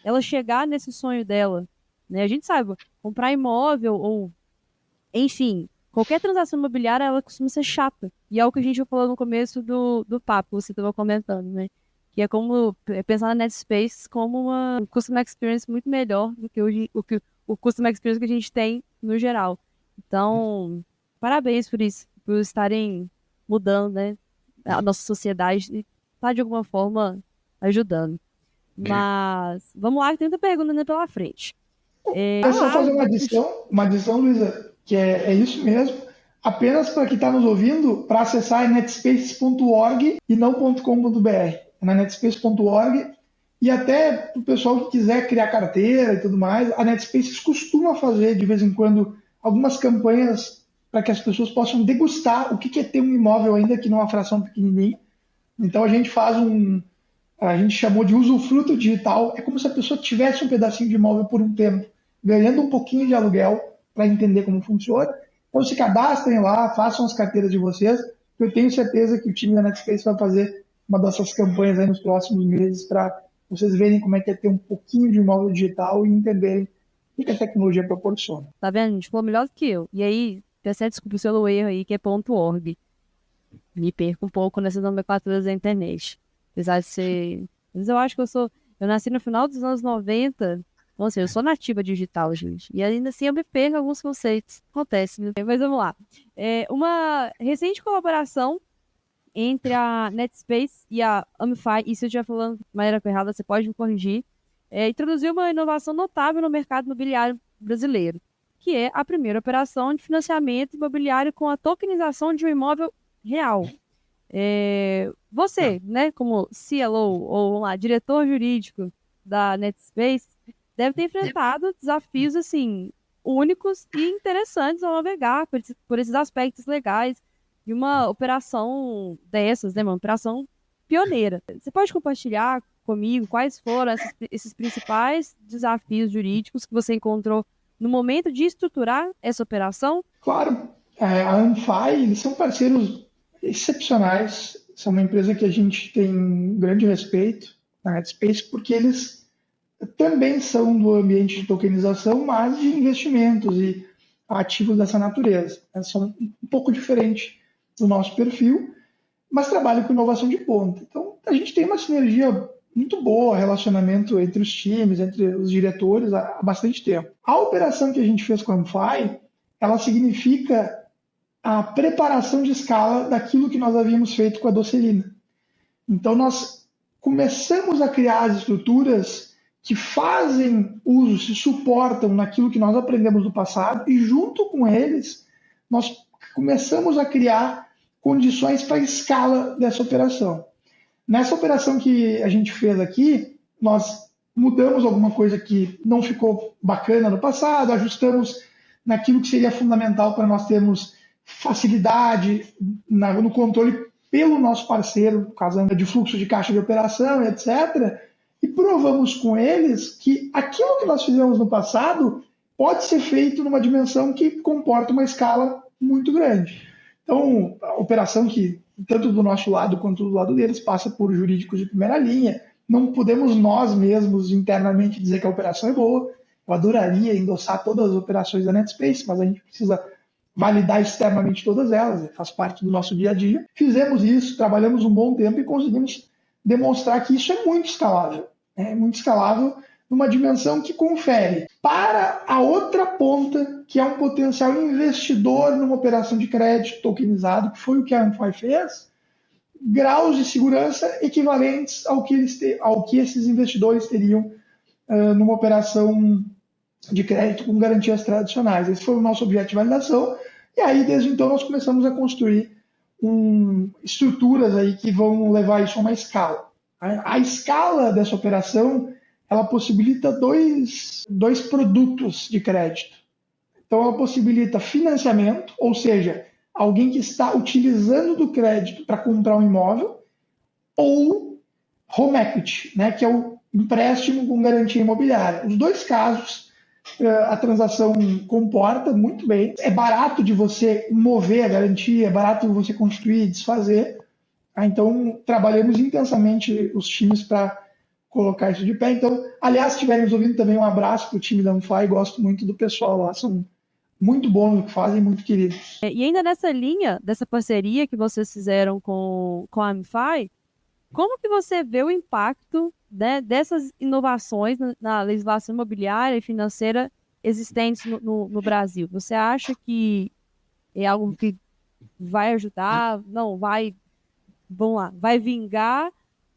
ela chegar nesse sonho dela, né? A gente sabe, comprar imóvel ou, enfim, qualquer transação imobiliária, ela costuma ser chata. E é o que a gente falou no começo do papo, você estava comentando, né? Que é como pensar na Netspace como uma customer experience muito melhor do que o customer experience que a gente tem no geral. Então, parabéns por isso, por estarem mudando, né, a nossa sociedade e tá de alguma forma ajudando. Mas vamos lá, que tem muita pergunta ainda pela frente. É só fazer uma adição, Luísa, que é isso mesmo. Apenas para quem está nos ouvindo, para acessar é netspace.org e não .com.br. É na netspace.org. E até para o pessoal que quiser criar carteira e tudo mais, a Netspace costuma fazer, de vez em quando, algumas campanhas para que as pessoas possam degustar o que é ter um imóvel ainda que numa fração pequenininha. Então a gente faz a gente chamou de usufruto digital, é como se a pessoa tivesse um pedacinho de imóvel por um tempo, ganhando um pouquinho de aluguel para entender como funciona. Então se cadastrem lá, façam as carteiras de vocês, eu tenho certeza que o time da Netspace vai fazer uma dessas campanhas aí nos próximos meses para vocês verem como é que é ter um pouquinho de imóvel digital e entenderem o que a tecnologia proporciona. Tá vendo? A gente falou melhor do que eu. E aí, peço desculpa pelo erro aí, que é .org. Me perco um pouco nessas nomenclaturas da internet. Apesar de ser... Mas eu acho que eu nasci no final dos anos 90. Então, assim, eu sou nativa digital, gente. E ainda assim eu me perco alguns conceitos. Acontece, né? Mas vamos lá. Uma recente colaboração entre a Netspace e a Amify, e se eu estiver falando de maneira errada, você pode me corrigir, introduziu uma inovação notável no mercado imobiliário brasileiro, que é a primeira operação de financiamento imobiliário com a tokenização de um imóvel real. Você, né, como CLO, ou vamos lá, diretor jurídico da Netspace, deve ter enfrentado desafios, assim, únicos e interessantes ao navegar por esses aspectos legais de uma operação dessas, né, uma operação pioneira. Você pode compartilhar comigo quais foram esses principais desafios jurídicos que você encontrou no momento de estruturar essa operação? Claro, a Anfy, eles são parceiros excepcionais, são uma empresa que a gente tem um grande respeito na Netspace, porque eles também são do ambiente de tokenização, mas de investimentos e ativos dessa natureza. Eles são um pouco diferentes do nosso perfil, mas trabalham com inovação de ponta. Então, a gente tem uma sinergia muito boa, relacionamento entre os times, entre os diretores há bastante tempo. A operação que a gente fez com a Amfy, ela significa a preparação de escala daquilo que nós havíamos feito com a Docelina. Então, nós começamos a criar as estruturas que fazem uso, se suportam naquilo que nós aprendemos do passado e, junto com eles, nós começamos a criar condições para a escala dessa operação. Nessa operação que a gente fez aqui, nós mudamos alguma coisa que não ficou bacana no passado, ajustamos naquilo que seria fundamental para nós termos facilidade no controle pelo nosso parceiro, no caso de fluxo de caixa de operação, etc. E provamos com eles que aquilo que nós fizemos no passado pode ser feito numa dimensão que comporta uma escala muito grande. Então, a operação que, tanto do nosso lado quanto do lado deles, passa por jurídicos de primeira linha. Não podemos nós mesmos internamente dizer que a operação é boa. Eu adoraria endossar todas as operações da Netspace, mas a gente precisa validar externamente todas elas, faz parte do nosso dia a dia. Fizemos isso, trabalhamos um bom tempo e conseguimos demonstrar que isso é muito escalável. É muito escalável numa dimensão que confere para a outra ponta, que é um potencial investidor numa operação de crédito tokenizado, que foi o que a Amfy fez, graus de segurança equivalentes ao que esses investidores teriam numa operação de crédito com garantias tradicionais. Esse foi o nosso objeto de validação, e aí desde então nós começamos a construir estruturas aí que vão levar isso a uma escala. A escala dessa operação, ela possibilita dois produtos de crédito. Então ela possibilita financiamento, ou seja, alguém que está utilizando do crédito para comprar um imóvel, ou home equity, né, que é o empréstimo com garantia imobiliária. Os dois casos, a transação comporta muito bem. É barato de você mover a garantia, é barato de você construir, desfazer. Então, trabalhamos intensamente os times para colocar isso de pé. Então, aliás, se estiverem nos ouvindo também, um abraço para o time da Amfy. Gosto muito do pessoal lá, são muito bons no que fazem, muito queridos. E ainda nessa linha, dessa parceria que vocês fizeram com a Amfy, como que você vê o impacto, né, dessas inovações na legislação imobiliária e financeira existentes no Brasil? Você acha que é algo que vai ajudar? Não, vamos lá, vai vingar?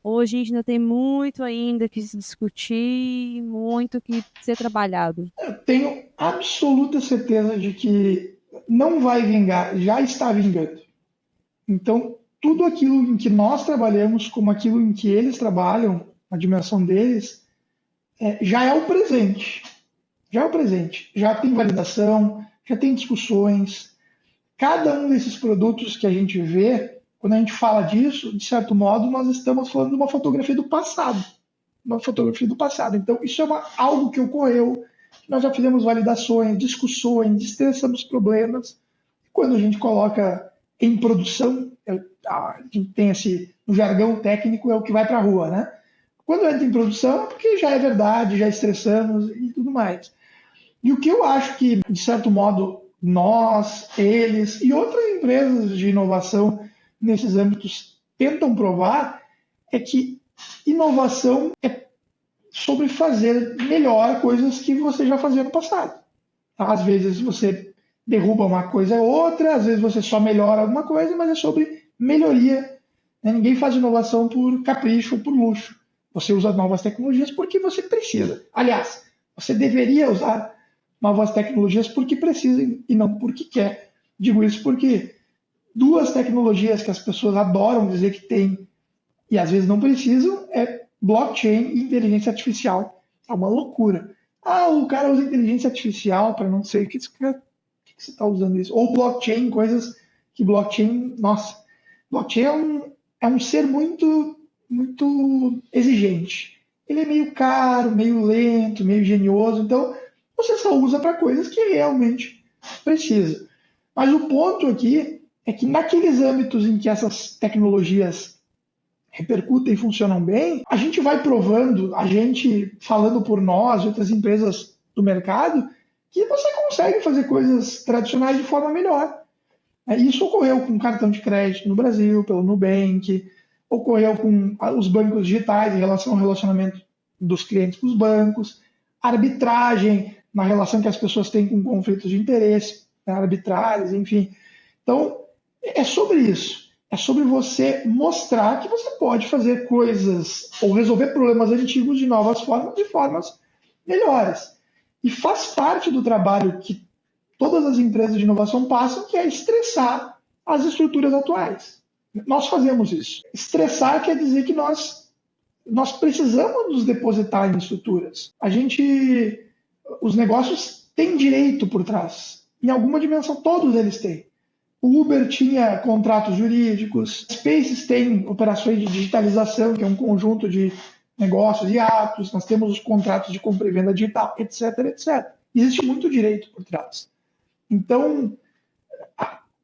Ou a gente ainda tem muito ainda que se discutir, muito que ser trabalhado? Eu tenho absoluta certeza de que não vai vingar, já está vingando. Então, tudo aquilo em que nós trabalhamos, como aquilo em que eles trabalham, a dimensão deles, já é o presente. Já é o presente. Já tem validação, já tem discussões. Cada um desses produtos que a gente vê, quando a gente fala disso, de certo modo, nós estamos falando de uma fotografia do passado. Uma fotografia do passado. Então, isso é algo que ocorreu. Nós já fizemos validações, discussões, estressamos problemas. Quando a gente coloca em produção, a gente tem no jargão técnico, é o que vai para a rua, né? Quando entra em produção, é porque já é verdade, já estressamos e tudo mais. E o que eu acho que, de certo modo, nós, eles e outras empresas de inovação nesses âmbitos tentam provar é que inovação é sobre fazer melhor coisas que você já fazia no passado. Às vezes você derruba uma coisa ou outra, às vezes você só melhora alguma coisa, mas é sobre melhoria. Ninguém faz inovação por capricho ou por luxo. Você usa novas tecnologias porque você precisa. Aliás, você deveria usar novas tecnologias porque precisa e não porque quer. Digo isso porque duas tecnologias que as pessoas adoram dizer que tem e às vezes não precisam é blockchain e inteligência artificial. É uma loucura. O cara usa inteligência artificial para não sei o que você está usando isso. Ou blockchain, coisas que blockchain... Nossa, blockchain é um ser muito muito exigente. Ele é meio caro, meio lento, meio engenhoso, então você só usa para coisas que realmente precisa. Mas o ponto aqui é que naqueles âmbitos em que essas tecnologias repercutem e funcionam bem, a gente vai provando, a gente falando por nós, outras empresas do mercado, que você consegue fazer coisas tradicionais de forma melhor. Isso ocorreu com cartão de crédito no Brasil, pelo Nubank, ocorreu com os bancos digitais em relação ao relacionamento dos clientes com os bancos, arbitragem na relação que as pessoas têm com conflitos de interesse, arbitrários, enfim. Então, é sobre isso. É sobre você mostrar que você pode fazer coisas ou resolver problemas antigos de novas formas, de formas melhores. E faz parte do trabalho que todas as empresas de inovação passam, que é estressar as estruturas atuais. Nós fazemos isso. Estressar quer dizer que nós precisamos nos depositar em estruturas. Os negócios têm direito por trás. Em alguma dimensão, todos eles têm. O Uber tinha contratos jurídicos, Spaces tem operações de digitalização, que é um conjunto de negócios e atos, nós temos os contratos de compra e venda digital, etc, etc. Existe muito direito por trás. Então,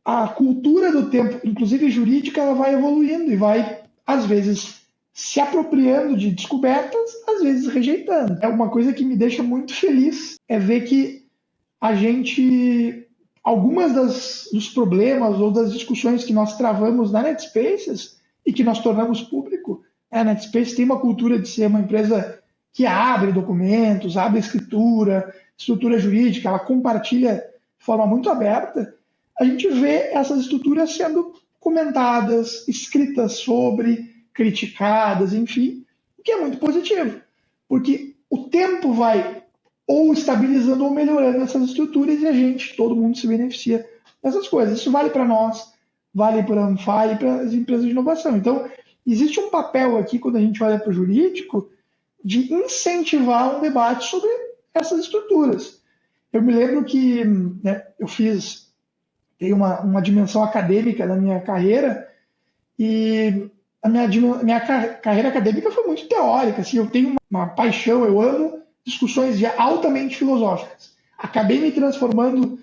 a cultura do tempo, inclusive jurídica, ela vai evoluindo e vai, às vezes, se apropriando de descobertas, às vezes rejeitando. É uma coisa que me deixa muito feliz, é ver que algumas dos problemas ou das discussões que nós travamos na NetSpaces e que nós tornamos público, a NetSpaces tem uma cultura de ser uma empresa que abre documentos, abre estrutura jurídica, ela compartilha de forma muito aberta. A gente vê essas estruturas sendo comentadas, escritas sobre, criticadas, enfim, o que é muito positivo, porque o tempo vai ou estabilizando ou melhorando essas estruturas e todo mundo se beneficia dessas coisas. Isso vale para nós, vale para a Anfai e para as empresas de inovação. Então, existe um papel aqui, quando a gente olha para o jurídico, de incentivar um debate sobre essas estruturas. Eu me lembro que eu tenho uma dimensão acadêmica na minha carreira e a minha carreira acadêmica foi muito teórica. Assim, eu tenho uma paixão, eu amo discussões altamente filosóficas. Acabei me transformando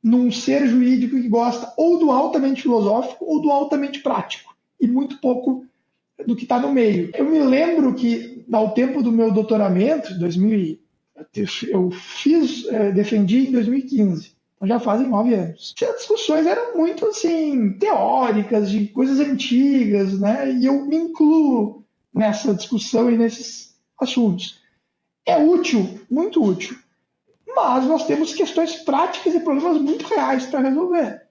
num ser jurídico que gosta ou do altamente filosófico ou do altamente prático, e muito pouco do que está no meio. Eu me lembro que, ao tempo do meu doutoramento, defendi em 2015, então já fazem 9 anos. As discussões eram muito assim, teóricas, de coisas antigas, né? E eu me incluo nessa discussão e nesses assuntos. É útil, muito útil, mas nós temos questões práticas e problemas muito reais para resolver,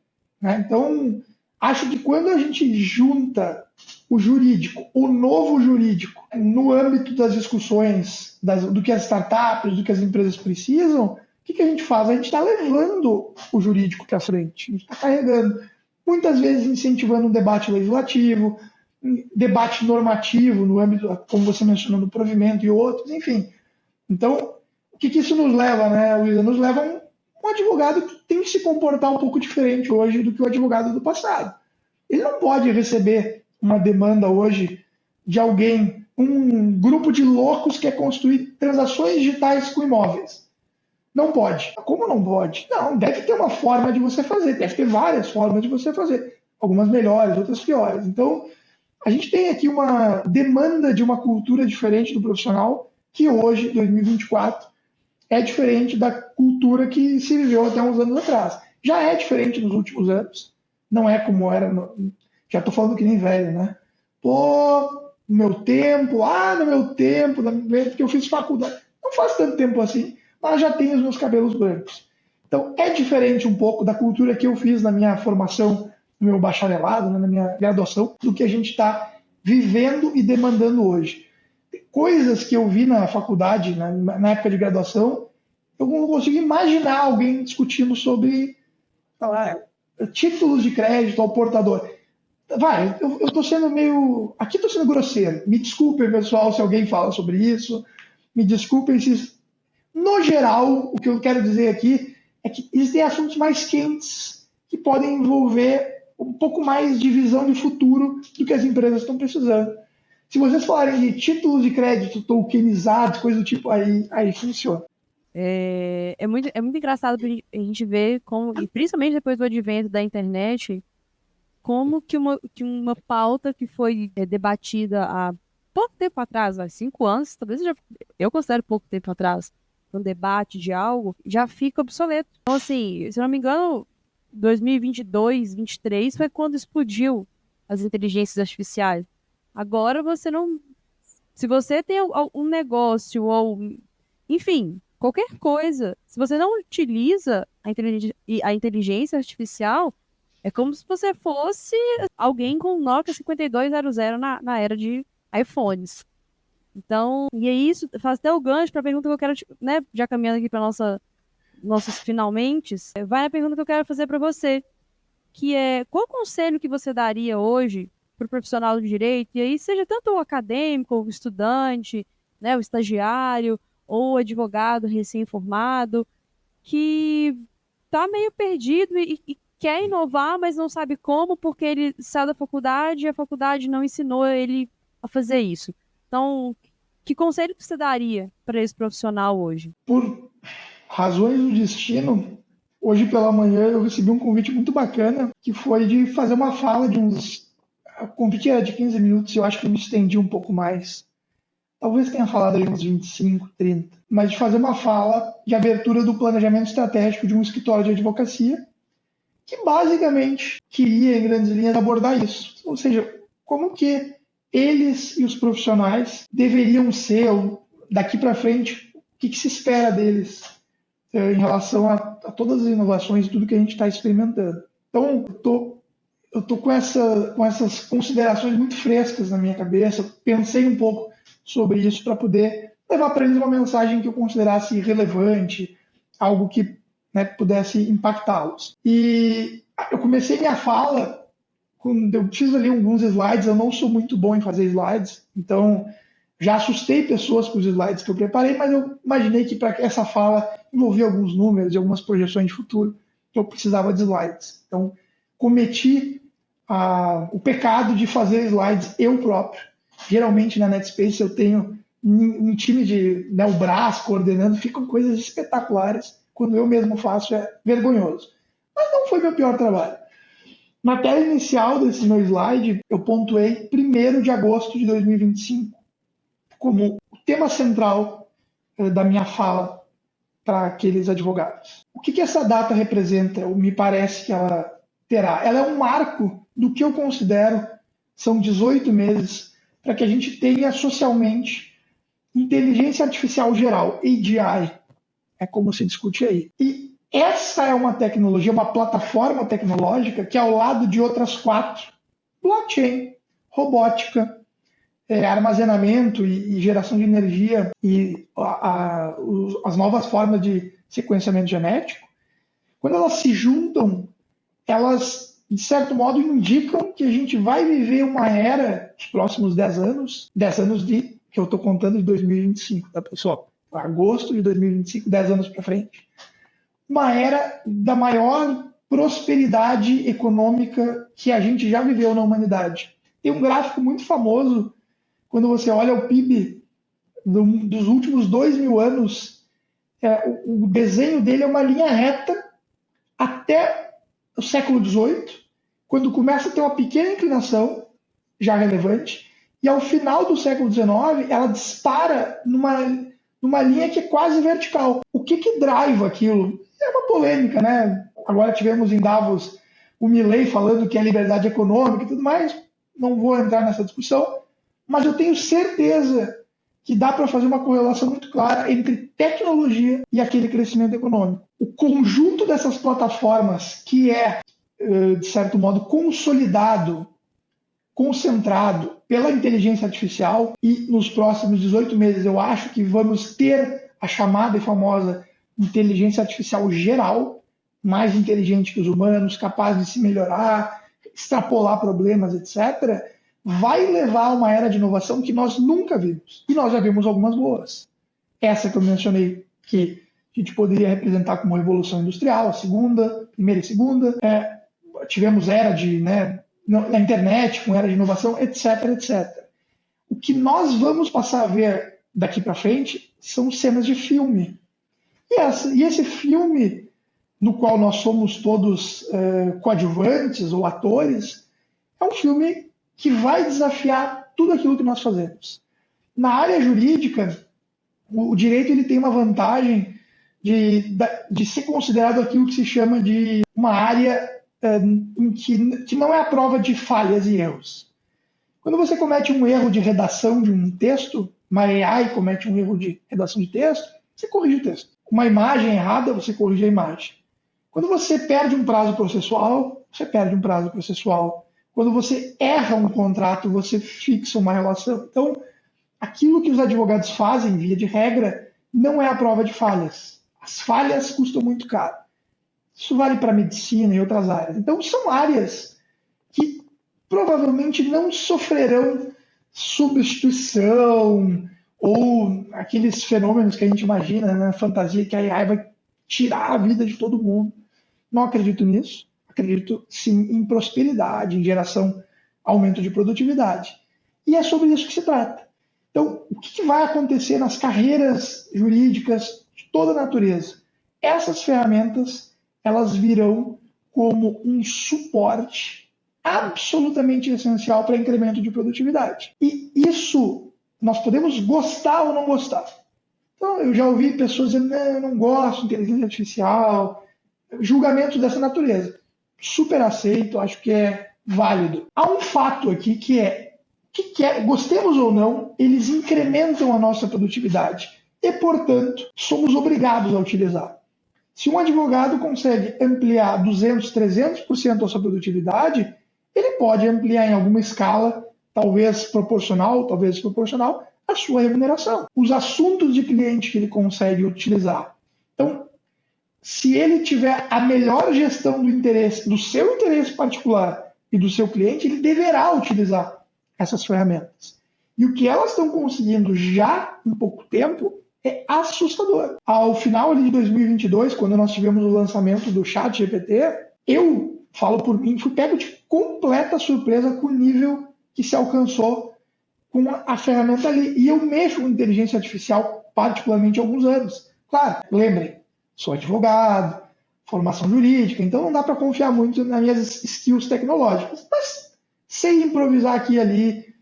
né? Então, acho que quando a gente junta o jurídico, o novo jurídico, no âmbito das discussões do que as startups, do que as empresas precisam, o que a gente faz? A gente está levando o jurídico para frente, a gente está carregando, muitas vezes incentivando um debate legislativo, um debate normativo no âmbito, como você mencionou, do provimento e outros, enfim. Então, o que isso nos leva, né, Luísa? Nos leva a um advogado que tem que se comportar um pouco diferente hoje do que o advogado do passado. Ele não pode receber uma demanda hoje de alguém, um grupo de loucos que quer construir transações digitais com imóveis. Não pode. Como não pode? Não, deve ter uma forma de você fazer, deve ter várias formas de você fazer. Algumas melhores, outras piores. Então, a gente tem aqui uma demanda de uma cultura diferente do profissional, que hoje, 2024, é diferente da cultura que se viveu até uns anos atrás. Já é diferente nos últimos anos, não é como era, já estou falando que nem velho, né? No meu tempo, porque eu fiz faculdade, não faz tanto tempo assim, mas já tenho os meus cabelos brancos. Então, é diferente um pouco da cultura que eu fiz na minha formação, no meu bacharelado, na minha graduação, do que a gente está vivendo e demandando hoje. Coisas que eu vi na faculdade, na época de graduação, eu não consigo imaginar alguém discutindo sobre títulos de crédito ao portador. Eu estou sendo aqui estou sendo grosseiro. Me desculpem, pessoal, se alguém fala sobre isso. Me desculpem se... No geral, o que eu quero dizer aqui é que existem assuntos mais quentes que podem envolver um pouco mais de visão de futuro do que as empresas estão precisando. Se vocês falarem de títulos de crédito tokenizados, coisa do tipo, aí funciona. É muito engraçado a gente ver como, e principalmente depois do advento da internet, como que uma pauta que foi debatida há pouco tempo atrás, há 5 anos, talvez eu considero pouco tempo atrás, um debate de algo, já fica obsoleto. Então, assim, se eu não me engano, 2022, 2023 foi quando explodiu as inteligências artificiais. Agora você não... Se você tem um negócio ou... Enfim, qualquer coisa, se você não utiliza a inteligência artificial, é como se você fosse alguém com um Nokia 5200 na era de iPhones. Então, e é isso, faz até o gancho para a pergunta que eu quero, né, já caminhando aqui para nossos finalmente, vai na pergunta que eu quero fazer para você, que é, qual conselho que você daria hoje para o profissional do direito, e aí seja tanto o acadêmico, o estudante, né, o estagiário, ou o advogado recém-formado, que está meio perdido e quer inovar, mas não sabe como, porque ele saiu da faculdade e a faculdade não ensinou ele a fazer isso. Então, que conselho que você daria para esse profissional hoje? Por razões do destino, hoje pela manhã eu recebi um convite muito bacana, que foi de fazer uma fala de uns... O convite era de 15 minutos e eu acho que eu me estendi um pouco mais. Talvez tenha falado aí uns 25, 30. Mas de fazer uma fala de abertura do planejamento estratégico de um escritório de advocacia, que basicamente queria, em grandes linhas, abordar isso. Ou seja, como que eles e os profissionais deveriam ser, ou daqui para frente, o que se espera deles em relação a todas as inovações e tudo que a gente está experimentando. Então, eu tô com essas considerações muito frescas na minha cabeça. Pensei um pouco sobre isso para poder levar para eles uma mensagem que eu considerasse relevante, algo que, né, pudesse impactá-los. E eu comecei minha fala, eu fiz ali alguns slides, eu não sou muito bom em fazer slides, então já assustei pessoas com os slides que eu preparei, mas eu imaginei que para essa fala envolvia alguns números e algumas projeções de futuro, que eu precisava de slides. Então, cometi o pecado de fazer slides eu próprio. Geralmente na NetSpace eu tenho um time de o braço coordenando, ficam coisas espetaculares. Quando eu mesmo faço é vergonhoso. Mas não foi meu pior trabalho. Na tela inicial desse meu slide, eu pontuei 1º de agosto de 2025 como o tema central da minha fala para aqueles advogados. O que essa data representa? Me parece que ela terá. Ela é um marco do que eu considero são 18 meses para que a gente tenha socialmente inteligência artificial geral, AGI, é como se discute aí. E essa é uma tecnologia, uma plataforma tecnológica que, ao lado de outras 4, blockchain, robótica, armazenamento e geração de energia e as novas formas de sequenciamento genético, quando elas se juntam, elas, de certo modo, indicam que a gente vai viver uma era, nos próximos 10 anos que eu estou contando de 2025, tá, pessoal? Agosto de 2025, 10 anos para frente. Uma era da maior prosperidade econômica que a gente já viveu na humanidade. Tem um gráfico muito famoso, quando você olha o PIB dos últimos 2.000 anos, o desenho dele é uma linha reta até o século XVIII, quando começa a ter uma pequena inclinação, já relevante, e ao final do século XIX, ela dispara numa linha que é quase vertical. O que driva aquilo? É uma polêmica, né? Agora tivemos em Davos o Milei falando que é liberdade econômica e tudo mais, não vou entrar nessa discussão, mas eu tenho certeza que dá para fazer uma correlação muito clara entre tecnologia e aquele crescimento econômico. O conjunto dessas plataformas, que é, de certo modo, consolidado, concentrado pela inteligência artificial, e nos próximos 18 meses eu acho que vamos ter a chamada e famosa inteligência artificial geral, mais inteligente que os humanos, capaz de se melhorar, extrapolar problemas, etc., vai levar a uma era de inovação que nós nunca vimos. E nós já vimos algumas boas. Essa que eu mencionei, que a gente poderia representar como revolução industrial, a primeira e segunda. Tivemos era na internet, com era de inovação, etc, etc. o que nós vamos passar a ver daqui para frente são cenas de filme. E esse filme, no qual nós somos todos coadjuvantes ou atores, é um filme que vai desafiar tudo aquilo que nós fazemos. Na área jurídica, o direito ele tem uma vantagem de ser considerado aquilo que se chama de uma área que não é a prova de falhas e erros. Quando você comete um erro de redação de um texto, uma AI comete um erro de redação de texto, você corrige o texto. Uma imagem errada, você corrige a imagem. Quando você perde um prazo processual, você perde um prazo processual. Quando você erra um contrato, você fixa uma relação. Então, aquilo que os advogados fazem, via de regra, não é a prova de falhas. As falhas custam muito caro. Isso vale para a medicina e outras áreas. Então, são áreas que provavelmente não sofrerão substituição ou aqueles fenômenos que a gente imagina na fantasia que a AI vai tirar a vida de todo mundo. Não acredito nisso. Acredito, sim, em prosperidade, em geração, aumento de produtividade. E é sobre isso que se trata. Então, o que vai acontecer nas carreiras jurídicas de toda natureza? Essas ferramentas, elas virão como um suporte absolutamente essencial para incremento de produtividade. E isso, nós podemos gostar ou não gostar. Então, eu já ouvi pessoas dizendo, eu não gosto de inteligência artificial, julgamento dessa natureza. Super aceito, acho que é válido. Há um fato aqui que é, gostemos ou não, eles incrementam a nossa produtividade e, portanto, somos obrigados a utilizar. Se um advogado consegue ampliar 200%, 300% a sua produtividade, ele pode ampliar em alguma escala, talvez proporcional, talvez desproporcional, a sua remuneração. Os assuntos de cliente que ele consegue utilizar. Então, se ele tiver a melhor gestão do seu interesse particular e do seu cliente, ele deverá utilizar essas ferramentas. E o que elas estão conseguindo já em pouco tempo é assustador. Ao final de 2022, quando nós tivemos o lançamento do ChatGPT, eu falo por mim, fui pego de completa surpresa com o nível que se alcançou com a ferramenta ali. E eu mexo com inteligência artificial particularmente há alguns anos. Claro, lembrem, sou advogado, formação jurídica, então não dá para confiar muito nas minhas skills tecnológicas. Mas sei improvisar aqui e ali,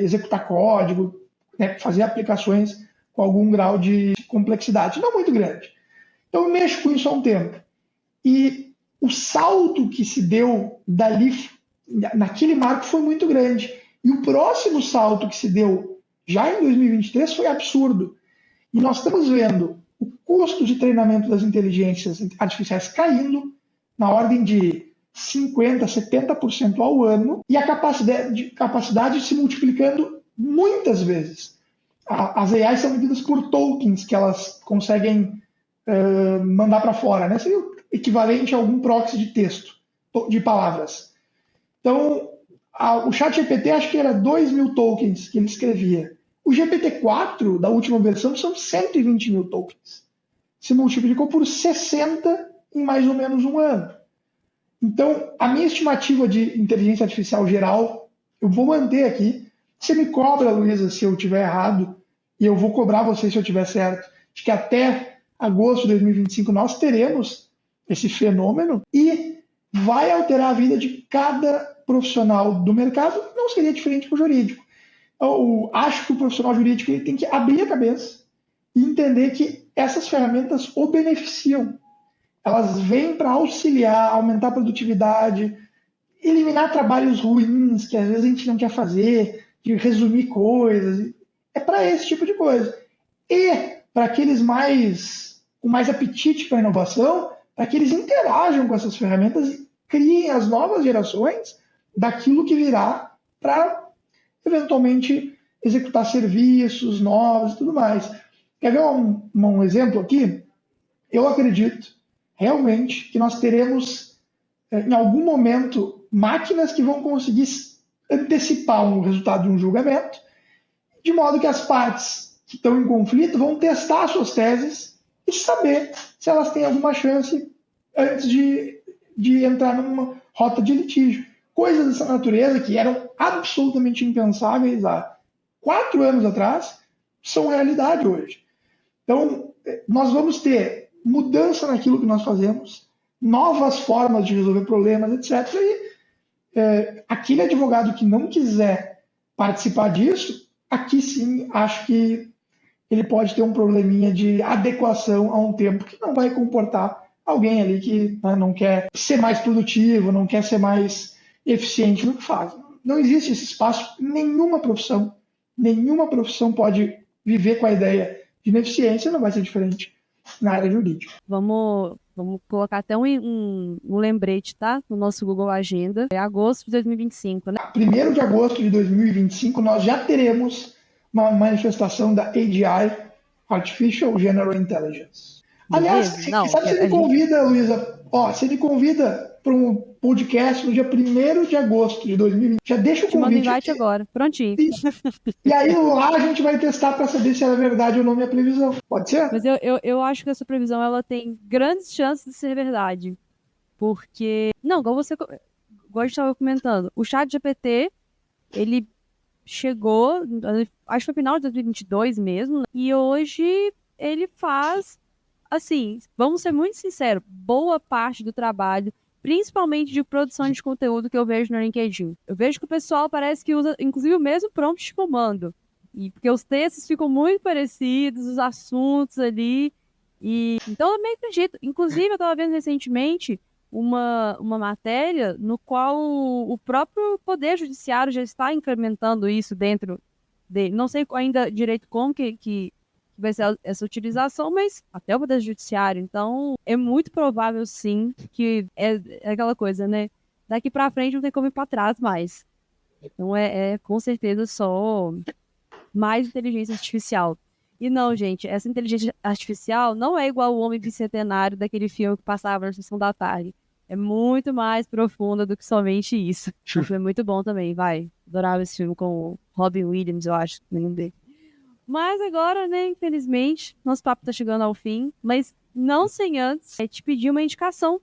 executar código, né, fazer aplicações com algum grau de complexidade, não muito grande. Então eu mexo com isso há um tempo. E o salto que se deu dali, naquele marco, foi muito grande. E o próximo salto que se deu já em 2023 foi absurdo. E nós estamos vendo o custo de treinamento das inteligências artificiais caindo na ordem de 50%, 70% ao ano e a capacidade se multiplicando muitas vezes. As AIs são medidas por tokens que elas conseguem mandar para fora, né? Seria o equivalente a algum proxy de texto, de palavras. Então, o ChatGPT acho que era 2.000 tokens que ele escrevia. O GPT-4 da última versão são 120.000 tokens. Se multiplicou por 60 em mais ou menos um ano. Então, a minha estimativa de inteligência artificial geral, eu vou manter aqui. Você me cobra, Luísa, se eu estiver errado, e eu vou cobrar você se eu estiver certo, de que até agosto de 2025 nós teremos esse fenômeno e vai alterar a vida de cada profissional do mercado. Não seria diferente para o jurídico. Eu acho que o profissional jurídico ele tem que abrir a cabeça e entender que essas ferramentas o beneficiam. Elas vêm para auxiliar, aumentar a produtividade, eliminar trabalhos ruins que às vezes a gente não quer fazer, de resumir coisas. É para esse tipo de coisa. E para aqueles com mais apetite para a inovação, para que eles interajam com essas ferramentas e criem as novas gerações daquilo que virá para, eventualmente, executar serviços novos e tudo mais. Quer ver um exemplo aqui? Eu acredito, realmente, que nós teremos, em algum momento, máquinas que vão conseguir antecipar um resultado de um julgamento, de modo que as partes que estão em conflito vão testar suas teses e saber se elas têm alguma chance antes de entrar numa rota de litígio. Coisas dessa natureza que eram absolutamente impensáveis há 4 anos atrás são realidade hoje. Então, nós vamos ter mudança naquilo que nós fazemos, novas formas de resolver problemas, etc. E aquele advogado que não quiser participar disso, aqui sim acho que ele pode ter um probleminha de adequação a um tempo que não vai comportar alguém ali que, né, não quer ser mais produtivo, não quer ser mais eficiente no que faz. Não existe esse espaço em nenhuma profissão. Nenhuma profissão pode viver com a ideia de ineficiência, não vai ser diferente na área jurídica. Vamos colocar até um lembrete, tá? No nosso Google Agenda. É agosto de 2025, né? 1º de agosto de 2025, nós já teremos uma manifestação da AGI, Artificial General Intelligence. Aliás, sabe se me convida, Luísa? Você me convida para um podcast no dia 1º de agosto de 2020. Já deixa o convite. Manda invite agora, prontinho. E aí lá a gente vai testar para saber se era verdade ou não minha previsão. Pode ser? Mas eu acho que essa previsão ela tem grandes chances de ser verdade. Porque, não, igual a gente estava comentando, o ChatGPT, ele chegou, acho que foi no final de 2022 mesmo, né? E hoje ele faz, assim, vamos ser muito sinceros, boa parte do trabalho, principalmente de produção de conteúdo que eu vejo no LinkedIn. Eu vejo que o pessoal parece que usa, inclusive, o mesmo prompt de comando. E porque os textos ficam muito parecidos, os assuntos ali. Então eu meio acredito. Inclusive, eu estava vendo recentemente uma matéria no qual o próprio Poder Judiciário já está implementando isso dentro dele. Não sei ainda direito como que vai ser essa utilização, mas até o Poder Judiciário. Então, é muito provável, sim, que é aquela coisa, né? Daqui para frente não tem como ir para trás mais. Então, é com certeza só mais inteligência artificial. E não, gente, essa inteligência artificial não é igual o Homem Bicentenário daquele filme que passava na sessão da tarde. É muito mais profunda do que somente isso. O filme é muito bom também, vai. Adorava esse filme com o Robin Williams, eu acho, nenhum dele. Mas agora, né, infelizmente, nosso papo tá chegando ao fim, mas não sem antes te pedir uma indicação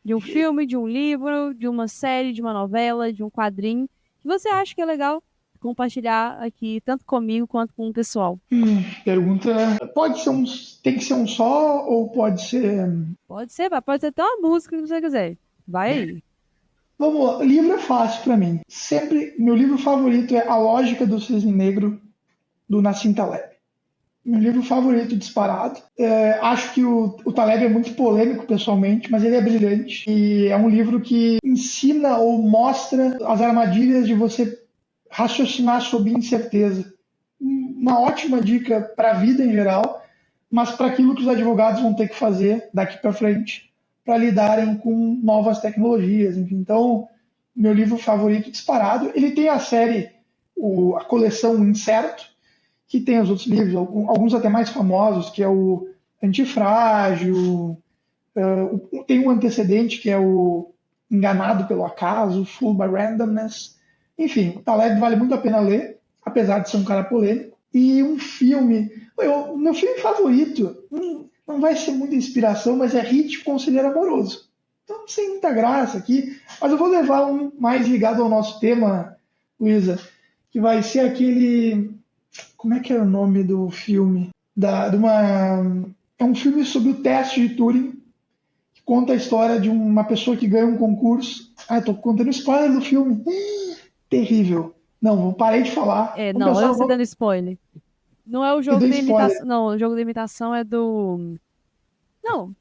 de um filme, de um livro, de uma série, de uma novela, de um quadrinho, que você acha que é legal compartilhar aqui, tanto comigo quanto com o pessoal. Pergunta, tem que ser um só ou pode ser... Pode ser até uma música que você quiser. Vai aí. Vamos lá, livro é fácil para mim. Sempre, meu livro favorito é A Lógica do Cisne Negro, do Nassim Taleb. Meu livro favorito disparado. Acho que o Taleb é muito polêmico pessoalmente, mas ele é brilhante. E é um livro que ensina ou mostra as armadilhas de você raciocinar sob incerteza. Uma ótima dica para a vida em geral, mas para aquilo que os advogados vão ter que fazer daqui para frente para lidarem com novas tecnologias. Enfim, então, meu livro favorito disparado. Ele tem a série, a coleção Incerto, que tem os outros livros, alguns até mais famosos, que é o Antifrágil, tem um antecedente que é o Enganado pelo Acaso, Fooled by Randomness. Enfim, o Taleb vale muito a pena ler, apesar de ser um cara polêmico. E um filme, meu filme favorito, não vai ser muita inspiração, mas é Hit, Conselheiro Amoroso. Então, sem muita graça aqui, mas eu vou levar um mais ligado ao nosso tema, Luísa, que vai ser aquele... Como é que era o nome do filme? É um filme sobre o teste de Turing, que conta a história de uma pessoa que ganha um concurso. Estou contando spoiler do filme. Terrível. Não, parei de falar. Não, eu estou dando spoiler. Não é o jogo de imitação. Não, o jogo de imitação é do... Não,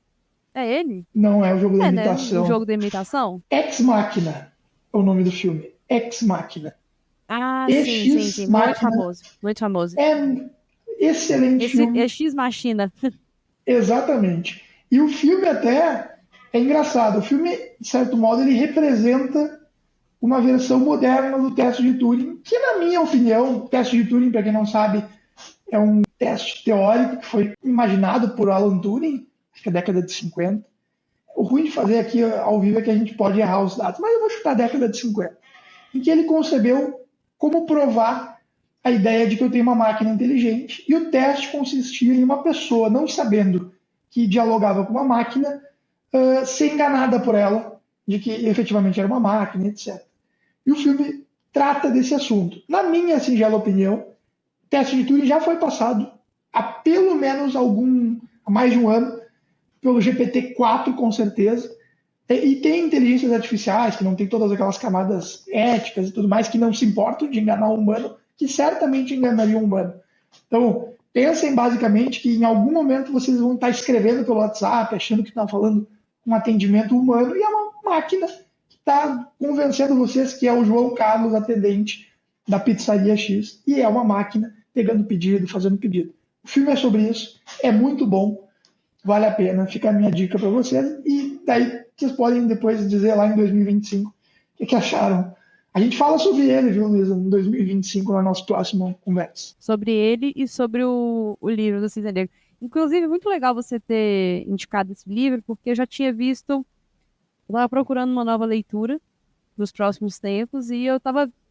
é ele? Não é o jogo da imitação. Né? O jogo de imitação? Ex Machina é o nome do filme. Ex Machina. Ah, sim. Muito famoso. Muito famoso. É excelente filme. Ex Machina. Exatamente. E o filme até é engraçado. O filme, de certo modo, ele representa uma versão moderna do teste de Turing, que, na minha opinião, o teste de Turing, para quem não sabe, é um teste teórico que foi imaginado por Alan Turing, acho que é década de 50. O ruim de fazer aqui ao vivo é que a gente pode errar os dados, mas eu vou chutar a década de 50, em que ele concebeu como provar a ideia de que eu tenho uma máquina inteligente, e o teste consistia em uma pessoa, não sabendo que dialogava com uma máquina, ser enganada por ela, de que efetivamente era uma máquina, etc. E o filme trata desse assunto. Na minha singela opinião, teste de Turing já foi passado há pelo menos há mais de um ano, pelo GPT-4, com certeza. E tem inteligências artificiais, que não tem todas aquelas camadas éticas e tudo mais, que não se importam de enganar o humano, que certamente enganariam o humano. Então, pensem basicamente que em algum momento vocês vão estar escrevendo pelo WhatsApp, achando que estão falando com um atendimento humano, e é uma máquina que está convencendo vocês que é o João Carlos, atendente da pizzaria X, e é uma máquina pegando pedido, fazendo pedido. O filme é sobre isso, é muito bom, vale a pena, fica a minha dica para vocês, e daí vocês podem depois dizer lá em 2025 o que acharam. A gente fala sobre ele, viu, Luísa, em 2025, na nossa próxima conversa. Sobre ele e sobre o livro do Cisne Negro. Inclusive, muito legal você ter indicado esse livro, porque eu já tinha visto, eu estava procurando uma nova leitura dos próximos tempos, e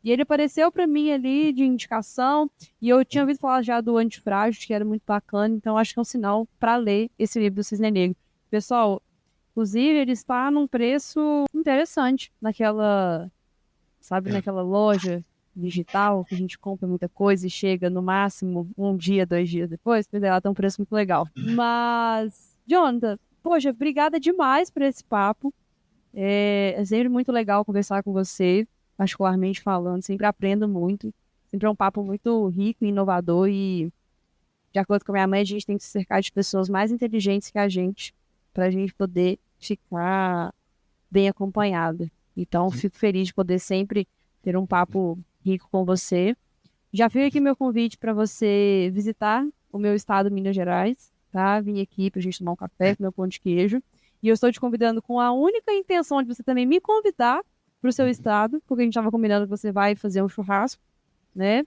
ele apareceu para mim ali de indicação, e eu tinha ouvido falar já do Antifrágil, que era muito bacana, então acho que é um sinal para ler esse livro do Cisne Negro. Pessoal, inclusive, ele está num preço interessante naquela loja digital que a gente compra muita coisa e chega no máximo 1 dia, 2 dias depois. Pois é, ela tem um preço muito legal. Mas, Jonathan, poxa, obrigada demais por esse papo. É sempre muito legal conversar com você, particularmente falando. Sempre aprendo muito. Sempre é um papo muito rico e inovador. E, de acordo com a minha mãe, a gente tem que se cercar de pessoas mais inteligentes que a gente, para a gente poder ficar bem acompanhado. Então, fico feliz de poder sempre ter um papo rico com você. Já fica aqui meu convite para você visitar o meu estado, Minas Gerais, tá? Vim aqui para a gente tomar um café, comer um pão de queijo. E eu estou te convidando com a única intenção de você também me convidar para o seu estado, porque a gente estava combinando que você vai fazer um churrasco, né?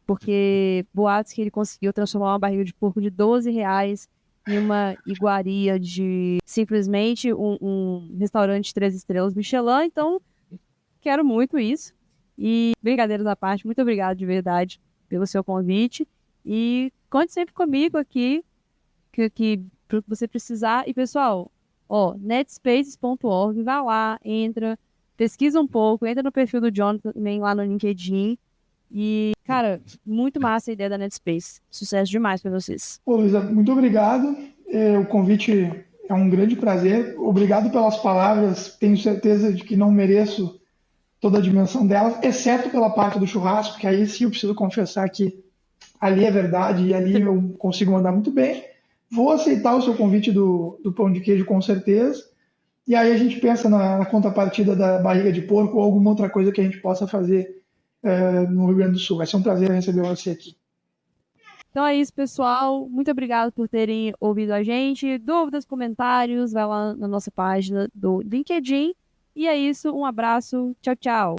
Porque boatos que ele conseguiu transformar uma barriga de porco de R$12 em uma iguaria de simplesmente um restaurante 3 estrelas Michelin. Então, quero muito isso. E, brincadeiras à parte, muito obrigado de verdade pelo seu convite. E conte sempre comigo aqui, que você precisar. E, pessoal, netspaces.org, vai lá, entra, pesquisa um pouco, entra no perfil do Jonathan também lá no LinkedIn. E, cara, muito massa a ideia da Netspace. Sucesso demais para vocês. Ô, Luísa, muito obrigado. O convite é um grande prazer. Obrigado pelas palavras. Tenho certeza de que não mereço toda a dimensão delas, exceto pela parte do churrasco, que aí sim eu preciso confessar que ali é verdade e ali eu consigo mandar muito bem. Vou aceitar o seu convite do pão de queijo, com certeza. E aí a gente pensa na contrapartida da barriga de porco ou alguma outra coisa que a gente possa fazer no Rio Grande do Sul. Vai ser um prazer receber você aqui. Então é isso, pessoal. Muito obrigado por terem ouvido a gente. Dúvidas, comentários, vai lá na nossa página do LinkedIn. E é isso, um abraço. Tchau, tchau.